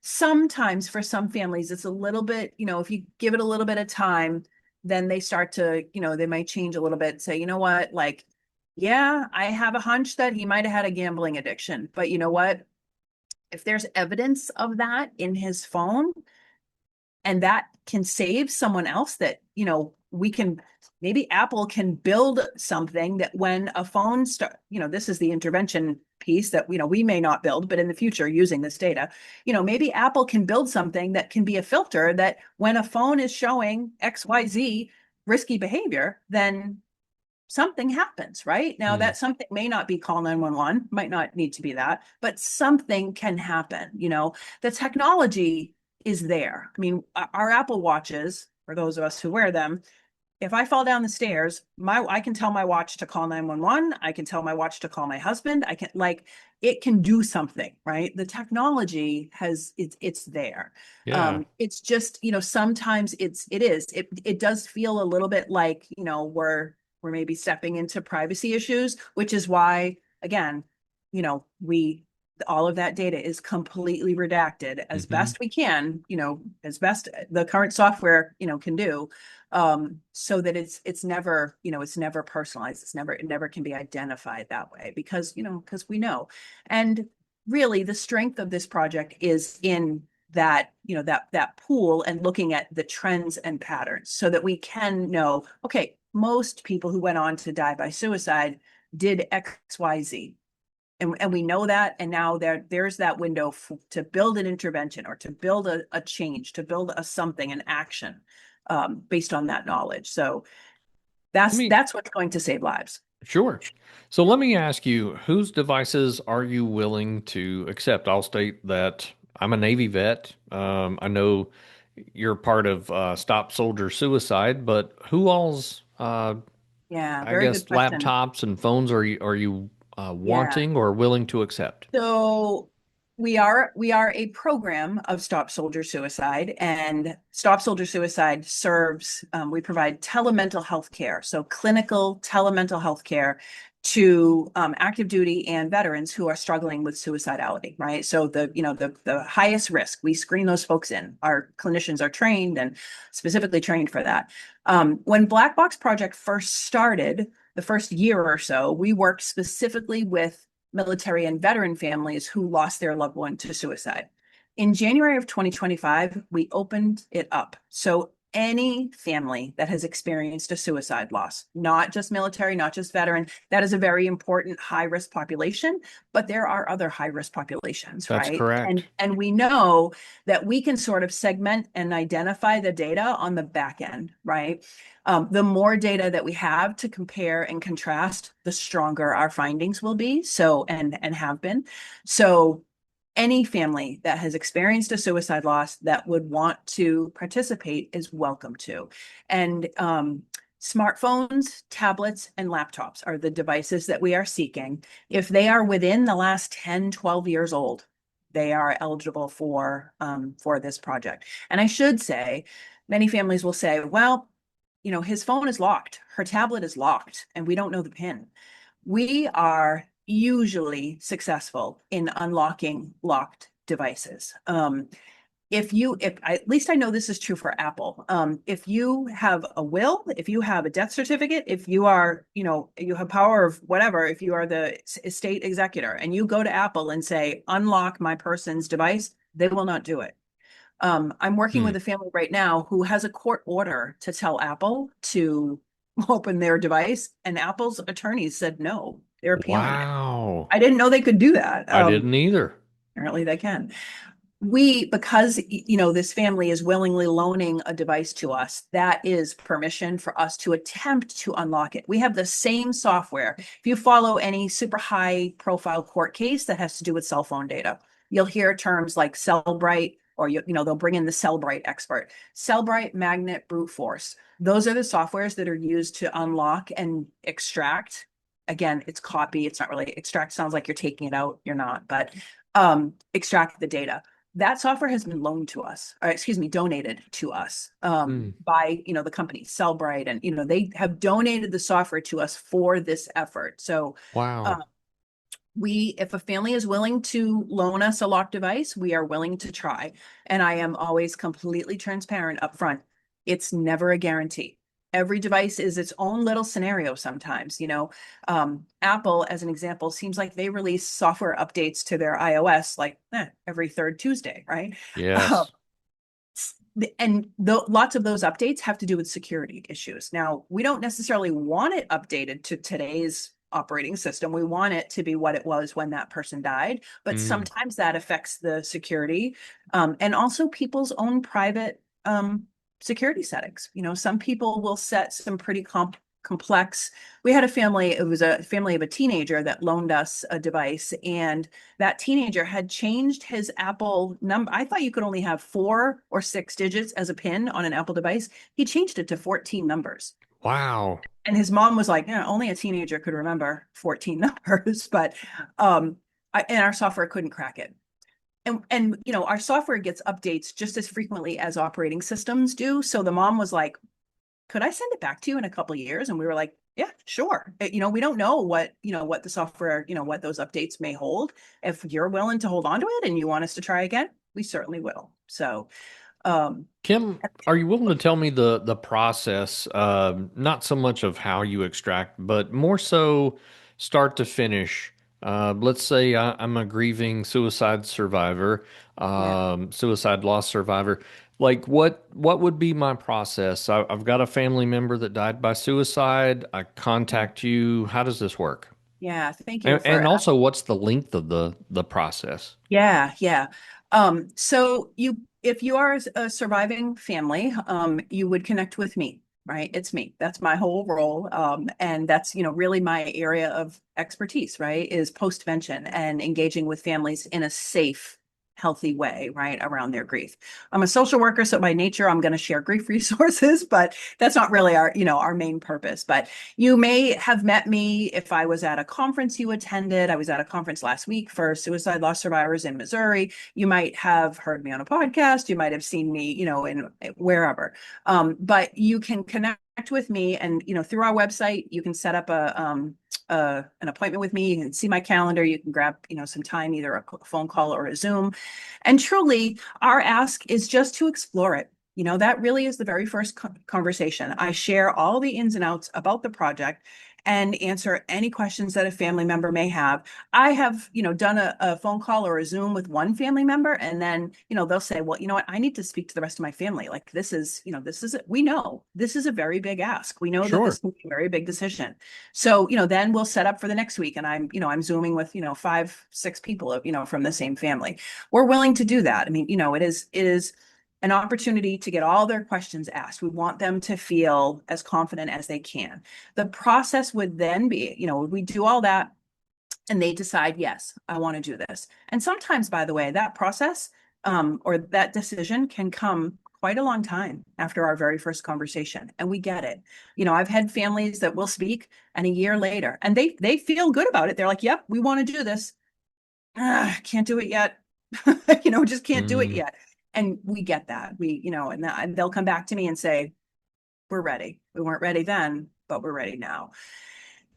[SPEAKER 2] sometimes for some families, it's a little bit, if you give it a little bit of time, then they start to, they might change a little bit, say, you know what, like, yeah, I have a hunch that he might have had a gambling addiction, but you know what? If there's evidence of that in his phone, and that can save someone else, that we can, maybe Apple can build something that when a phone start, this is the intervention piece that we may not build, but in the future using this data, maybe Apple can build something that can be a filter, that when a phone is showing XYZ risky behavior, then something happens, right? Now
[SPEAKER 1] Mm.
[SPEAKER 2] that something may not be call 911, might not need to be that, but something can happen. The technology is there. I mean, our Apple Watches, for those of us who wear them, if I fall down the stairs, I can tell my watch to call 911. I can tell my watch to call my husband. I can, like, it can do something, right? The technology has, it's there.
[SPEAKER 1] Yeah.
[SPEAKER 2] It's just, sometimes it does feel a little bit like, we're maybe stepping into privacy issues, which is why, again, we, all of that data is completely redacted as
[SPEAKER 1] Hmm.
[SPEAKER 2] best we can, as best the current software, can do, so that it's never, it's never personalized. It never can be identified that way, because we know. And really the strength of this project is in that, that pool, and looking at the trends and patterns, so that we can know, okay, most people who went on to die by suicide did XYZ, and we know that, and now there's that window to build an intervention, or to build a change, to build a something, an action, based on that knowledge. So
[SPEAKER 1] Let me,
[SPEAKER 2] that's what's going to save lives.
[SPEAKER 1] sure. So let me ask you, whose devices are you willing to accept? I'll state that I'm a Navy vet. I know you're part of Stop Soldier Suicide, but who all's,
[SPEAKER 2] Yeah,
[SPEAKER 1] I
[SPEAKER 2] very
[SPEAKER 1] guess,
[SPEAKER 2] good question.
[SPEAKER 1] laptops and phones are you
[SPEAKER 2] Yeah.
[SPEAKER 1] wanting or willing to accept?
[SPEAKER 2] So we are a program of Stop Soldier Suicide, and Stop Soldier Suicide serves, we provide telemental health care, so clinical telemental health care to, active duty and veterans who are struggling with suicidality, right? So the highest risk, we screen those folks in. Our clinicians are trained, and specifically trained for that. When Black Box Project first started, the first year or so, we worked specifically with military and veteran families who lost their loved one to suicide. In January of 2025, we opened it up. So any family that has experienced a suicide loss, not just military, not just veteran. That is a very important high risk population, but there are other high risk populations,
[SPEAKER 1] That's
[SPEAKER 2] right?
[SPEAKER 1] correct.
[SPEAKER 2] And we know that we can sort of segment and identify the data on the back end, right? The more data that we have to compare and contrast, the stronger our findings will be. So, and have been. So any family that has experienced a suicide loss that would want to participate is welcome to. And smartphones, tablets, and laptops are the devices that we are seeking. If they are within the last 10, 12 years old, they are eligible for this project. And I should say, many families will say, well, his phone is locked, her tablet is locked, and we don't know the PIN. We are usually successful in unlocking locked devices. If at least I know this is true for Apple. If you have a will, if you have a death certificate, if you are, you have power of whatever, if you are the estate executor and you go to Apple and say, unlock my person's device, they will not do it. I'm working
[SPEAKER 1] Hmm.
[SPEAKER 2] with a family right now who has a court order to tell Apple to open their device, and Apple's attorneys said no, they're appealing it.
[SPEAKER 1] Wow.
[SPEAKER 2] I didn't know they could do that.
[SPEAKER 1] I didn't either.
[SPEAKER 2] Apparently they can. Because this family is willingly loaning a device to us, that is permission for us to attempt to unlock it. We have the same software. If you follow any super high profile court case that has to do with cell phone data, you'll hear terms like Cellbrite, or they'll bring in the Cellbrite expert. Cellbrite, Magnet, Brute Force. Those are the softwares that are used to unlock and extract. Again, it's copy. It's not really extract. Sounds like you're taking it out. You're not, but extract the data. That software has been loaned to us, or excuse me, donated to us
[SPEAKER 1] Hmm.
[SPEAKER 2] by the company Cellbrite, and they have donated the software to us for this effort. So uh,
[SPEAKER 1] Wow.
[SPEAKER 2] if a family is willing to loan us a locked device, we are willing to try. And I am always completely transparent up front. It's never a guarantee. Every device is its own little scenario sometimes. Apple, as an example, seems like they release software updates to their iOS like every third Tuesday, right? Um,
[SPEAKER 1] Yes.
[SPEAKER 2] and lots of those updates have to do with security issues. Now, we don't necessarily want it updated to today's operating system. We want it to be what it was when that person died, but
[SPEAKER 1] Mm.
[SPEAKER 2] sometimes that affects the security, and also people's own private security settings. Some people will set some pretty complex. We had a family, it was a family of a teenager that loaned us a device, and that teenager had changed his Apple number. I thought you could only have 4 or 6 digits as a PIN on an Apple device. He changed it to 14 numbers.
[SPEAKER 1] Wow.
[SPEAKER 2] And his mom was like, only a teenager could remember 14 numbers, but and our software couldn't crack it. And our software gets updates just as frequently as operating systems do. So the mom was like, could I send it back to you in a couple of years? And we were like, yeah, sure. We don't know what the software, what those updates may hold. If you're willing to hold on to it and you want us to try again, we certainly will. So, um,
[SPEAKER 1] Kim, are you willing to tell me the process, not so much of how you extract, but more so start to finish? Let's say I'm a grieving suicide survivor,
[SPEAKER 2] yeah,
[SPEAKER 1] suicide loss survivor. Like, what would be my process? I've got a family member that died by suicide. I
[SPEAKER 2] yeah,
[SPEAKER 1] contact you. How does this work?
[SPEAKER 2] yeah. Thank you
[SPEAKER 1] And
[SPEAKER 2] for
[SPEAKER 1] also, what's the length of the process?
[SPEAKER 2] Yeah, yeah. So if you are a surviving family, you would connect with me, right? It's me. That's my whole role. And that's, really my area of expertise, right? Is postvention and engaging with families in a safe, healthy way, right? Around their grief. I'm a social worker, so by nature, I'm going to share grief resources, but that's not really our main purpose. But you may have met me if I was at a conference you attended. I was at a conference last week for suicide loss survivors in Missouri. You might have heard me on a podcast. You might have seen me, in wherever. But you can connect with me, and through our website, you can set up an appointment with me. You can see my calendar. You can grab some time, either a phone call or a Zoom. And truly, our ask is just to explore it. That really is the very first conversation. I share all the ins and outs about the project. and answer any questions that a family member may have. I have, done a phone call or a Zoom with one family member, and then, they'll say, well, you know what, I need to speak to the rest of my family. Like we know this is a very big ask. We know that this
[SPEAKER 1] Sure.
[SPEAKER 2] will be a very big decision. So, then we'll set up for the next week, and I'm Zooming with, five, six people, from the same family. We're willing to do that. I mean, it is an opportunity to get all their questions asked. We want them to feel as confident as they can. The process would then be, we do all that and they decide, yes, I want to do this. And sometimes, by the way, that process or that decision can come quite a long time after our very first conversation. And we get it. I've had families that will speak and a year later, and they feel good about it. They're like, yep, we want to do this. Can't do it yet. Just can't do it
[SPEAKER 1] Mm,
[SPEAKER 2] yet. And we get that. And they'll come back to me and say, we're ready. We weren't ready then, but we're ready now.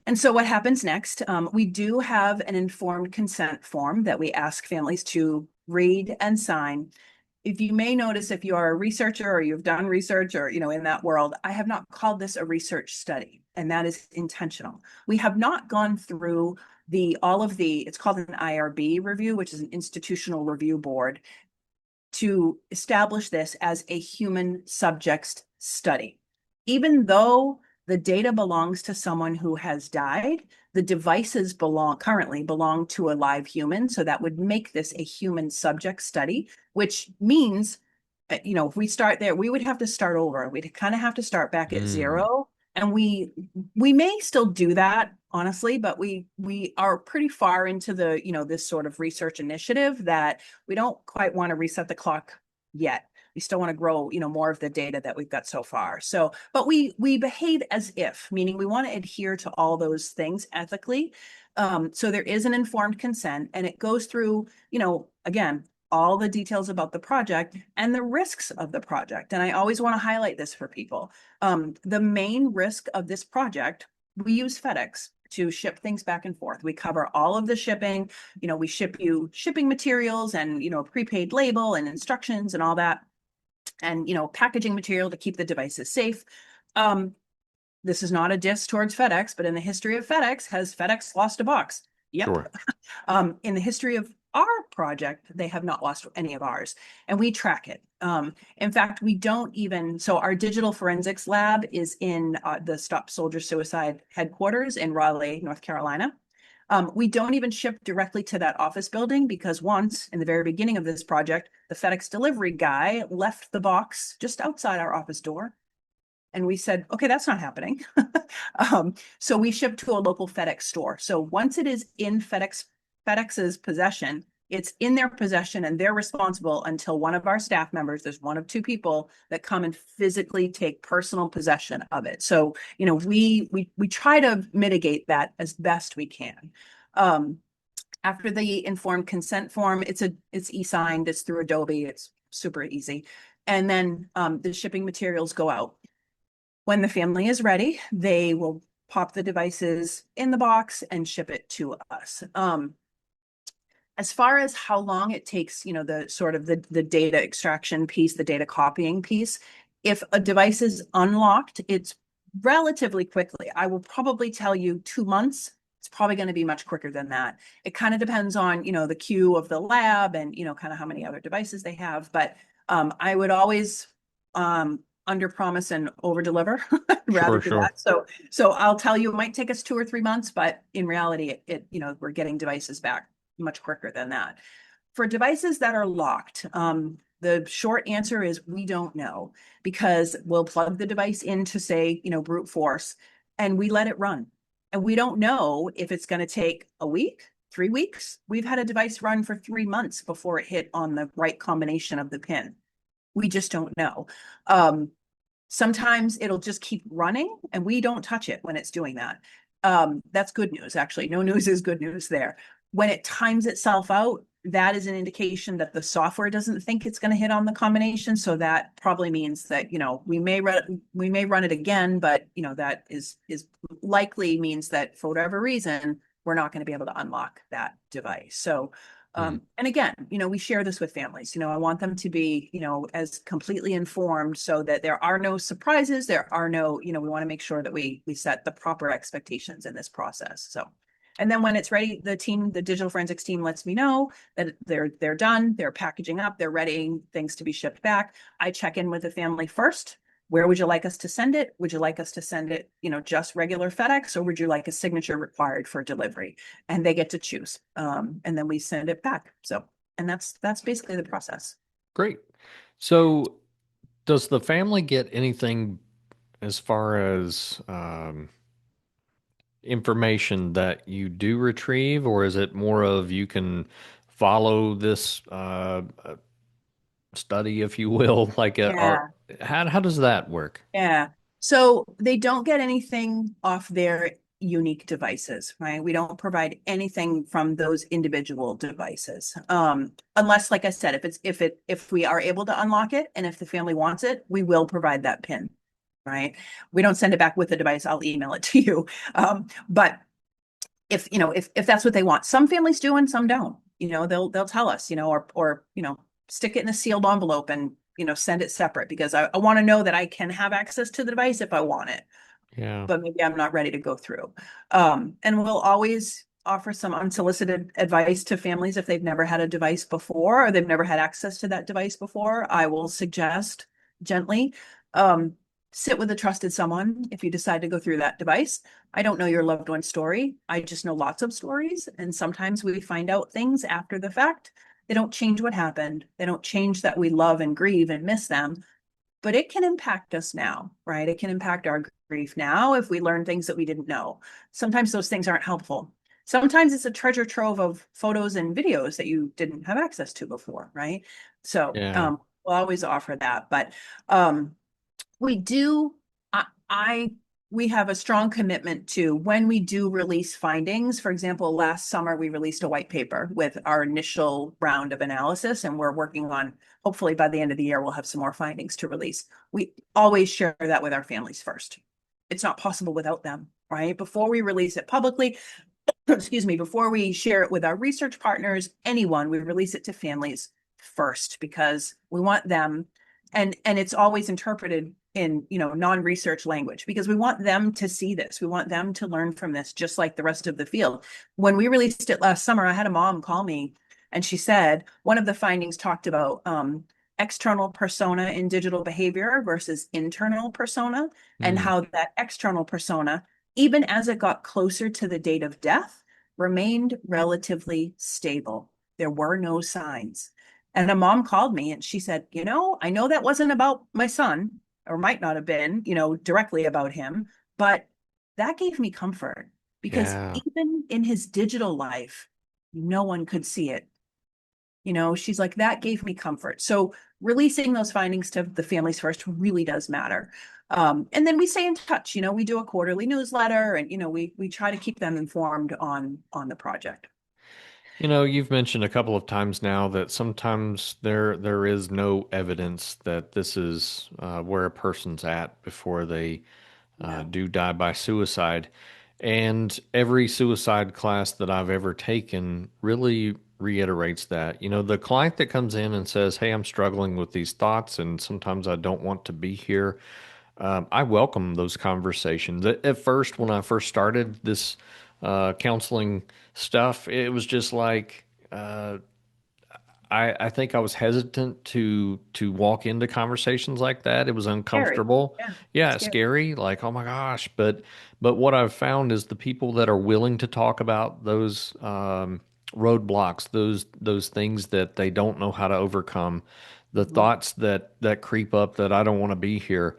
[SPEAKER 2] And so what happens next? We do have an informed consent form that we ask families to read and sign. If you may notice, if you are a researcher or you've done research or, in that world, I have not called this a research study, and that is intentional. We have not gone through it's called an IRB review, which is an institutional review board, to establish this as a human subjects study. Even though the data belongs to someone who has died, the devices currently belong to a live human. So that would make this a human subject study, which means, if we start there, we would have to start over. We'd kind of have to start back at
[SPEAKER 1] mm,
[SPEAKER 2] zero. And we may still do that, honestly, but we are pretty far into the, this sort of research initiative that we don't quite want to reset the clock yet. We still want to grow, more of the data that we've got so far. So, but we behave as if, meaning we want to adhere to all those things ethically. So there is an informed consent, and it goes through, again, all the details about the project and the risks of the project. And I always want to highlight this for people. The main risk of this project, we use FedEx to ship things back and forth. We cover all of the shipping. We ship you shipping materials and, prepaid label and instructions and all that. And, packaging material to keep the devices safe. This is not a diss towards FedEx, but in the history of FedEx, has FedEx lost a box? Yep.
[SPEAKER 1] sure.
[SPEAKER 2] In the history of our project, they have not lost any of ours, and we track it. In fact, we don't even, so our digital forensics lab is in the Stop Soldier Suicide headquarters in Raleigh, North Carolina. We don't even ship directly to that office building because once in the very beginning of this project, the FedEx delivery guy left the box just outside our office door. And we said, okay, that's not happening. So we ship to a local FedEx store. So once it is in FedEx's possession, it's in their possession and they're responsible until one of our staff members, there's one of two people that come and physically take personal possession of it. So, we try to mitigate that as best we can. After the informed consent form, it's e-signed, it's through Adobe, it's super easy. And then the shipping materials go out. When the family is ready, they will pop the devices in the box and ship it to us. As far as how long it takes, the sort of the data extraction piece, the data copying piece, if a device is unlocked, it's relatively quickly. I will probably tell you 2 months. It's probably going to be much quicker than that. It kind of depends on, the queue of the lab and, kind of how many other devices they have. But I would always under promise and over deliver. I'd rather
[SPEAKER 1] Sure,
[SPEAKER 2] do
[SPEAKER 1] sure.
[SPEAKER 2] that. So I'll tell you, it might take us 2 or 3 months, but in reality, we're getting devices back much quicker than that. For devices that are locked, the short answer is we don't know, because we'll plug the device into, say, brute force, and we let it run. And we don't know if it's going to take a week, 3 weeks. We've had a device run for 3 months before it hit on the right combination of the pin. We just don't know. Sometimes it'll just keep running and we don't touch it when it's doing that. That's good news, actually. No news is good news there. When it times itself out, that is an indication that the software doesn't think it's going to hit on the combination. So that probably means that, we may run it again, but that is likely means that for whatever reason, we're not going to be able to unlock that device. So
[SPEAKER 1] Hmm.
[SPEAKER 2] And again, we share this with families. I want them to be, as completely informed so that there are no surprises. There are no, we want to make sure that we set the proper expectations in this process. So, and then when it's ready, the digital forensics team lets me know that they're done, they're packaging up, they're readying things to be shipped back. I check in with the family first. Where would you like us to send it? Would you like us to send it, just regular FedEx, or would you like a signature required for delivery? And they get to choose. And then we send it back. So, and that's basically the process.
[SPEAKER 1] Great. So, does the family get anything as far as information that you do retrieve, or is it more of you can follow this study, if you will? Like,
[SPEAKER 2] Yeah.
[SPEAKER 1] how does that work?
[SPEAKER 2] Yeah. So they don't get anything off their unique devices, right? We don't provide anything from those individual devices. Unless, like I said, if we are able to unlock it and if the family wants it, we will provide that pin, right? We don't send it back with the device. I'll email it to you. But if that's what they want, some families do and some don't. They'll tell us, or stick it in a sealed envelope and send it separate because I want to know that I can have access to the device if I want it,
[SPEAKER 1] Yeah.
[SPEAKER 2] but maybe I'm not ready to go through. And we'll always offer some unsolicited advice to families if they've never had a device before or they've never had access to that device before. I will suggest gently, um, sit with a trusted someone if you decide to go through that device. I don't know your loved one's story. I just know lots of stories. And sometimes we find out things after the fact. They don't change what happened. They don't change that we love and grieve and miss them, but it can impact us now, right? It can impact our grief now if we learn things that we didn't know. Sometimes those things aren't helpful. Sometimes it's a treasure trove of photos and videos that you didn't have access to before, right? So
[SPEAKER 1] Yeah.
[SPEAKER 2] we'll always offer that. But um, we do, I we have a strong commitment to when we do release findings. For example, last summer we released a white paper with our initial round of analysis, and we're working on, hopefully by the end of the year, we'll have some more findings to release. We always share that with our families first. It's not possible without them, right? Before we release it publicly, excuse me, before we share it with our research partners, anyone, we release it to families first because we want them, and it's always interpreted in non-research language because we want them to see this. We want them to learn from this, just like the rest of the field. When we released it last summer, I had a mom call me and she said one of the findings talked about external persona in digital behavior versus internal persona, and
[SPEAKER 1] Hmm.
[SPEAKER 2] how that external persona, even as it got closer to the date of death, remained relatively stable. There were no signs. And a mom called me and she said, I know that wasn't about my son, or might not have been, directly about him, but that gave me comfort because
[SPEAKER 1] Yeah.
[SPEAKER 2] even in his digital life, no one could see it. She's like, that gave me comfort. So releasing those findings to the families first really does matter. And then we stay in touch. We do a quarterly newsletter, and we try to keep them informed on the project.
[SPEAKER 1] You've mentioned a couple of times now that sometimes there is no evidence that this is where a person's at before they
[SPEAKER 2] No.
[SPEAKER 1] do die by suicide. And every suicide class that I've ever taken really reiterates that. The client that comes in and says, "Hey, I'm struggling with these thoughts, and sometimes I don't want to be here." I welcome those conversations. At first, when I first started this counseling stuff, it was just like I think I was hesitant to walk into conversations like that. It was
[SPEAKER 2] Scary.
[SPEAKER 1] uncomfortable.
[SPEAKER 2] Yeah.
[SPEAKER 1] Yeah,
[SPEAKER 2] Scary.
[SPEAKER 1] scary. Like, oh my gosh. But what I've found is the people that are willing to talk about those roadblocks, those things that they don't know how to overcome, the
[SPEAKER 2] Mhm.
[SPEAKER 1] thoughts that creep up that I don't want to be here.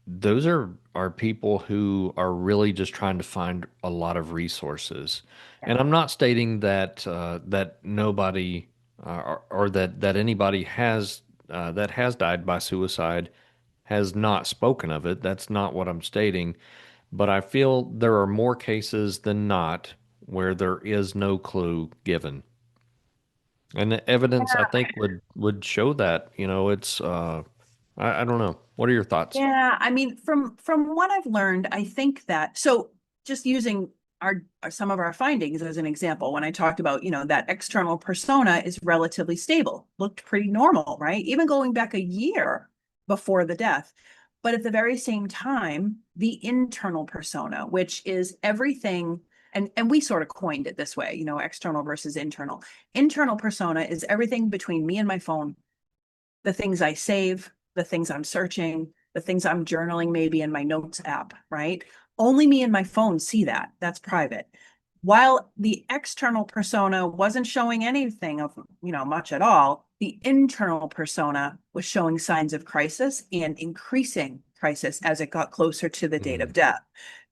[SPEAKER 1] Those are people who are really just trying to find a lot of resources.
[SPEAKER 2] Yeah.
[SPEAKER 1] And I'm not stating that that nobody or that anybody has that has died by suicide has not spoken of it. That's not what I'm stating. But I feel there are more cases than not where there is no clue given. And the evidence I think would show that, it's I don't know. What are your thoughts?
[SPEAKER 2] Yeah, I mean, from what I've learned, I think that, so just using some of our findings as an example, when I talked about, that external persona is relatively stable, looked pretty normal, right? Even going back a year before the death. But at the very same time, the internal persona, which is everything, and we sort of coined it this way, external versus internal. Internal persona is everything between me and my phone, the things I save, the things I'm searching, the things I'm journaling maybe in my notes app, right? Only me and my phone see that. That's private. While the external persona wasn't showing anything of, much at all, the internal persona was showing signs of crisis and increasing crisis as it got closer to the date of
[SPEAKER 1] Mm,
[SPEAKER 2] death.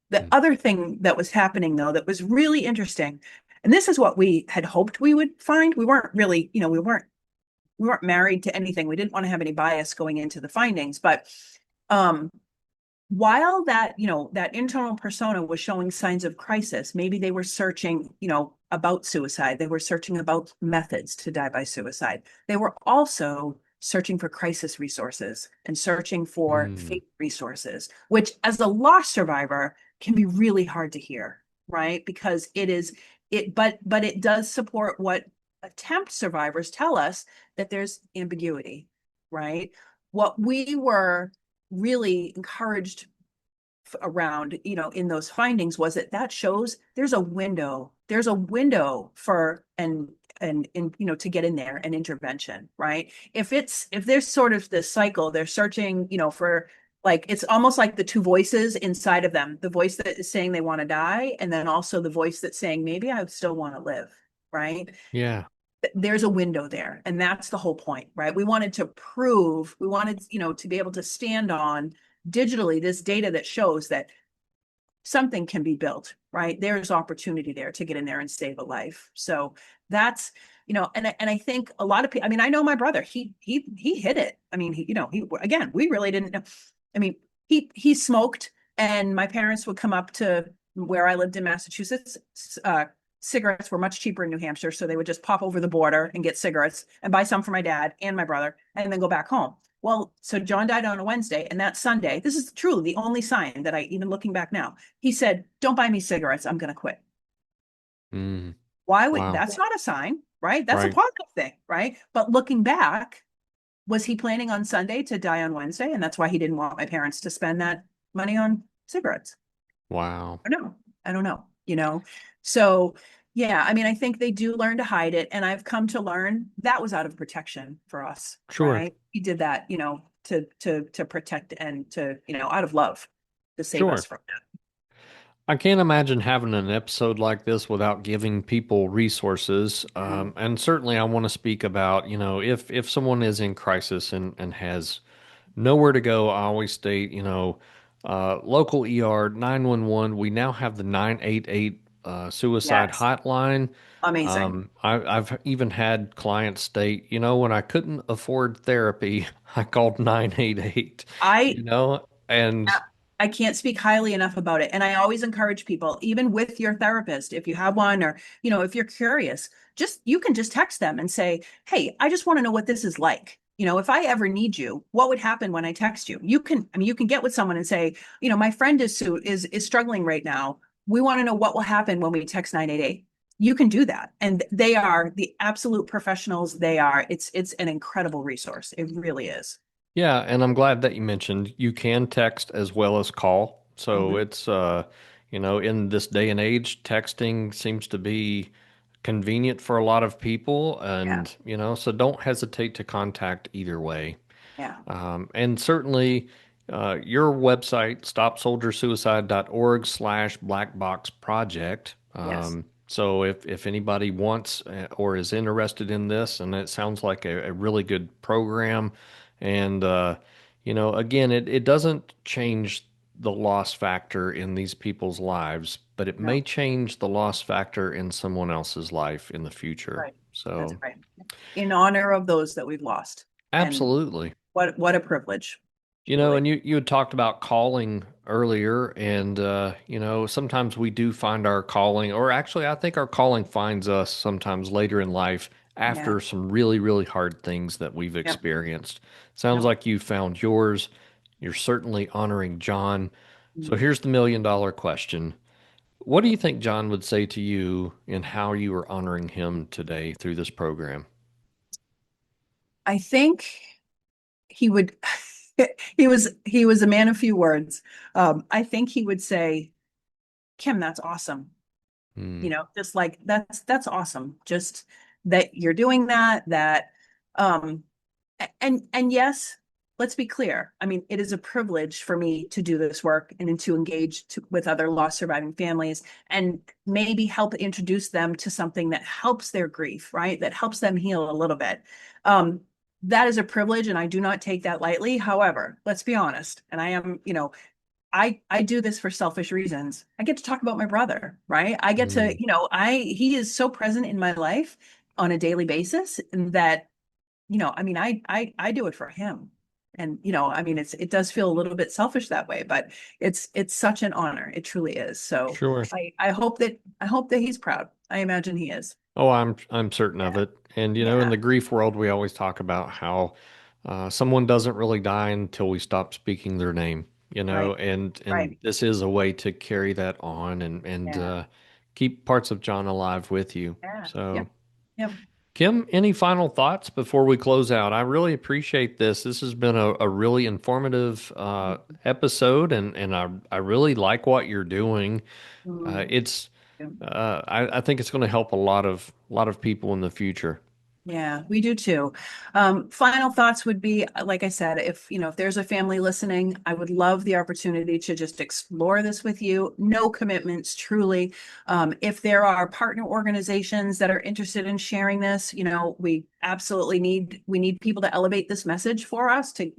[SPEAKER 2] The
[SPEAKER 1] mm.
[SPEAKER 2] other thing that was happening, though, that was really interesting, and this is what we had hoped we would find. We weren't really, we weren't married to anything. We didn't want to have any bias going into the findings, but um, while that internal persona was showing signs of crisis, maybe they were searching, about suicide. They were searching about methods to die by suicide. They were also searching for crisis resources and searching for
[SPEAKER 1] Mm.
[SPEAKER 2] fate resources, which as a loss survivor can be really hard to hear, right? Because but it does support what attempt survivors tell us, that there's ambiguity, right? What we were really encouraged around, in those findings, was that shows there's a window for and to get in there and intervention, right? If there's sort of this cycle, they're searching, for, like, it's almost like the two voices inside of them, the voice that is saying they want to die, and then also the voice that's saying maybe I still want to live, right?
[SPEAKER 1] Yeah,
[SPEAKER 2] There's a window there, and that's the whole point, right? We wanted to be able to stand on digitally this data that shows that something can be built, right? There's opportunity there to get in there and save a life. So that's, and I think a lot of people, I mean, I know my brother, he hit it. I mean, he again, we really didn't know. I mean, he smoked, and my parents would come up to where I lived in Massachusetts. Cigarettes were much cheaper in New Hampshire, so they would just pop over the border and get cigarettes and buy some for my dad and my brother, and then go back home. Well, so John died on a Wednesday, and that Sunday, this is truly the only sign that even looking back now, he said, "Don't buy me cigarettes. I'm going to quit."
[SPEAKER 1] Mm.
[SPEAKER 2] Why would
[SPEAKER 1] Wow.
[SPEAKER 2] that's not a sign, right? That's a
[SPEAKER 1] Right.
[SPEAKER 2] positive thing, right? But looking back, was he planning on Sunday to die on Wednesday? And that's why he didn't want my parents to spend that money on cigarettes.
[SPEAKER 1] Wow.
[SPEAKER 2] I don't know. I don't know. So yeah, I mean, I think they do learn to hide it. And I've come to learn that was out of protection for us,
[SPEAKER 1] Sure.
[SPEAKER 2] right? He did that, to protect and to, out of love, to save us
[SPEAKER 1] Sure.
[SPEAKER 2] from
[SPEAKER 1] I can't imagine having an episode like this without giving people resources.
[SPEAKER 2] that.
[SPEAKER 1] And certainly I want to speak about, if someone is in crisis and has nowhere to go, I always state, local ER 911. We now have the 988 suicide
[SPEAKER 2] Yes.
[SPEAKER 1] hotline.
[SPEAKER 2] Amazing.
[SPEAKER 1] I've even had clients state, when I couldn't afford therapy, I called 988,
[SPEAKER 2] I
[SPEAKER 1] and
[SPEAKER 2] I can't speak highly enough about it. And I always encourage people, even with your therapist, if you have one, or, if you're curious, you can just text them and say, "Hey, I just want to know what this is like. If I ever need you, what would happen when I text you?" You can get with someone and say, "My friend is struggling right now. We want to know what will happen when we text 988." You can do that. And they are the absolute professionals. It's an incredible resource. It really is.
[SPEAKER 1] yeah, and I'm glad that you mentioned you can text as well as call. So
[SPEAKER 2] Mhm.
[SPEAKER 1] it's in this day and age, texting seems to be convenient for a lot of people,
[SPEAKER 2] Yeah.
[SPEAKER 1] and so don't hesitate to contact either way.
[SPEAKER 2] Yeah.
[SPEAKER 1] And certainly, your website, stopsoldiersuicide.org/black box project.
[SPEAKER 2] Yes.
[SPEAKER 1] So if anybody wants or is interested in this, and it sounds like a really good program, and again, it doesn't change the loss factor in these people's lives, but it may
[SPEAKER 2] No.
[SPEAKER 1] change the loss factor in someone else's life in the future.
[SPEAKER 2] Right. That's
[SPEAKER 1] So
[SPEAKER 2] right. In honor of those that we've lost. And
[SPEAKER 1] absolutely.
[SPEAKER 2] what a privilege, truly.
[SPEAKER 1] And you had talked about calling earlier, and sometimes we do find our calling, or actually, I think our calling finds us sometimes later in life
[SPEAKER 2] Yeah.
[SPEAKER 1] after some really, really hard things that we've
[SPEAKER 2] Yep.
[SPEAKER 1] experienced. Sounds
[SPEAKER 2] Yep.
[SPEAKER 1] like you found yours. You're certainly honoring John. So
[SPEAKER 2] Mhm.
[SPEAKER 1] here's the $1 million question. What do you think John would say to you and how you are honoring him today through this program?
[SPEAKER 2] I think he would he was a man of few words. I think he would say, Kim, that's awesome.
[SPEAKER 1] Hmm.
[SPEAKER 2] You know, just like that's awesome. Just that you're doing that um and yes, let's be clear. I mean, it is a privilege for me to do this work and to engage with other loss surviving families and maybe help introduce them to something that helps their grief, right? That helps them heal a little bit. Um, that is a privilege, and I do not take that lightly. However, let's be honest, and I am, I do this for selfish reasons. I get to talk about my brother, right? I get to,
[SPEAKER 1] Hmm.
[SPEAKER 2] I he is so present in my life on a daily basis that I mean, I do it for him. And, I mean, it does feel a little bit selfish that way, but it's such an honor. It truly is. So
[SPEAKER 1] Sure.
[SPEAKER 2] I hope that he's proud. I imagine he is.
[SPEAKER 1] Oh, I'm certain of
[SPEAKER 2] Yeah.
[SPEAKER 1] it. And in
[SPEAKER 2] Yeah.
[SPEAKER 1] the grief world, we always talk about how someone doesn't really die until we stop speaking their name.
[SPEAKER 2] Right.
[SPEAKER 1] And
[SPEAKER 2] Right.
[SPEAKER 1] this is a way to carry that on and
[SPEAKER 2] Yeah.
[SPEAKER 1] keep parts of John alive with you.
[SPEAKER 2] Yeah.
[SPEAKER 1] So,
[SPEAKER 2] Yep. Yep.
[SPEAKER 1] Kim, any final thoughts before we close out? I really appreciate this. This has been a really informative episode, and I really like what you're doing.
[SPEAKER 2] Mm.
[SPEAKER 1] It's I think it's going to help a lot of people in the future.
[SPEAKER 2] Yeah, we do too. Final thoughts would be, like I said, if there's a family listening, I would love the opportunity to just explore this with you. No commitments, truly. If there are partner organizations that are interested in sharing this, we absolutely we need people to elevate this message for us to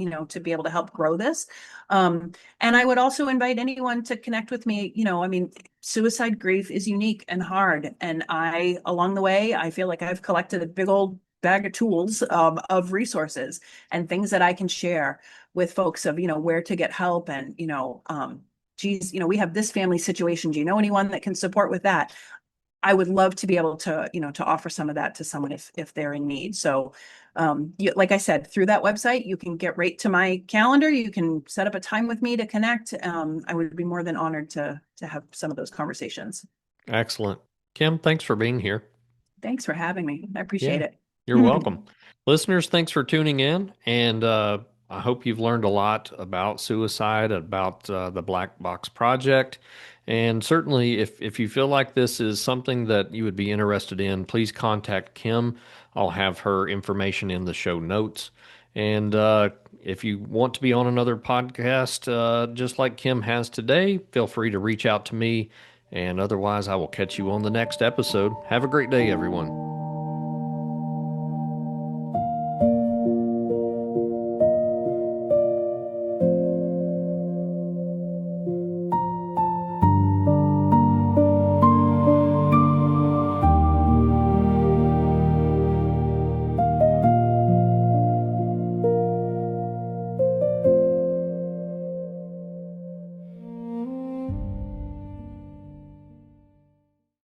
[SPEAKER 2] be able to help grow this. And I would also invite anyone to connect with me. I mean, suicide grief is unique and hard. And along the way, I feel like I've collected a big old bag of tools of resources and things that I can share with folks of, where to get help and, geez, we have this family situation. Do you know anyone that can support with that? I would love to be able to offer some of that to someone if they're in need. So, like I said, through that website, you can get right to my calendar. You can set up a time with me to connect. I would be more than honored to have some of those conversations.
[SPEAKER 1] Excellent. Kim, thanks for being here.
[SPEAKER 2] Thanks for having me. I appreciate
[SPEAKER 1] Yeah,
[SPEAKER 2] it.
[SPEAKER 1] you're welcome. Listeners, thanks for tuning in. And I hope you've learned a lot about suicide, about the Black Box Project. And certainly, if you feel like this is something that you would be interested in, please contact Kim. I'll have her information in the show notes. And if you want to be on another podcast, just like Kim has today, feel free to reach out to me. And otherwise, I will catch you on the next episode. Have a great day, everyone.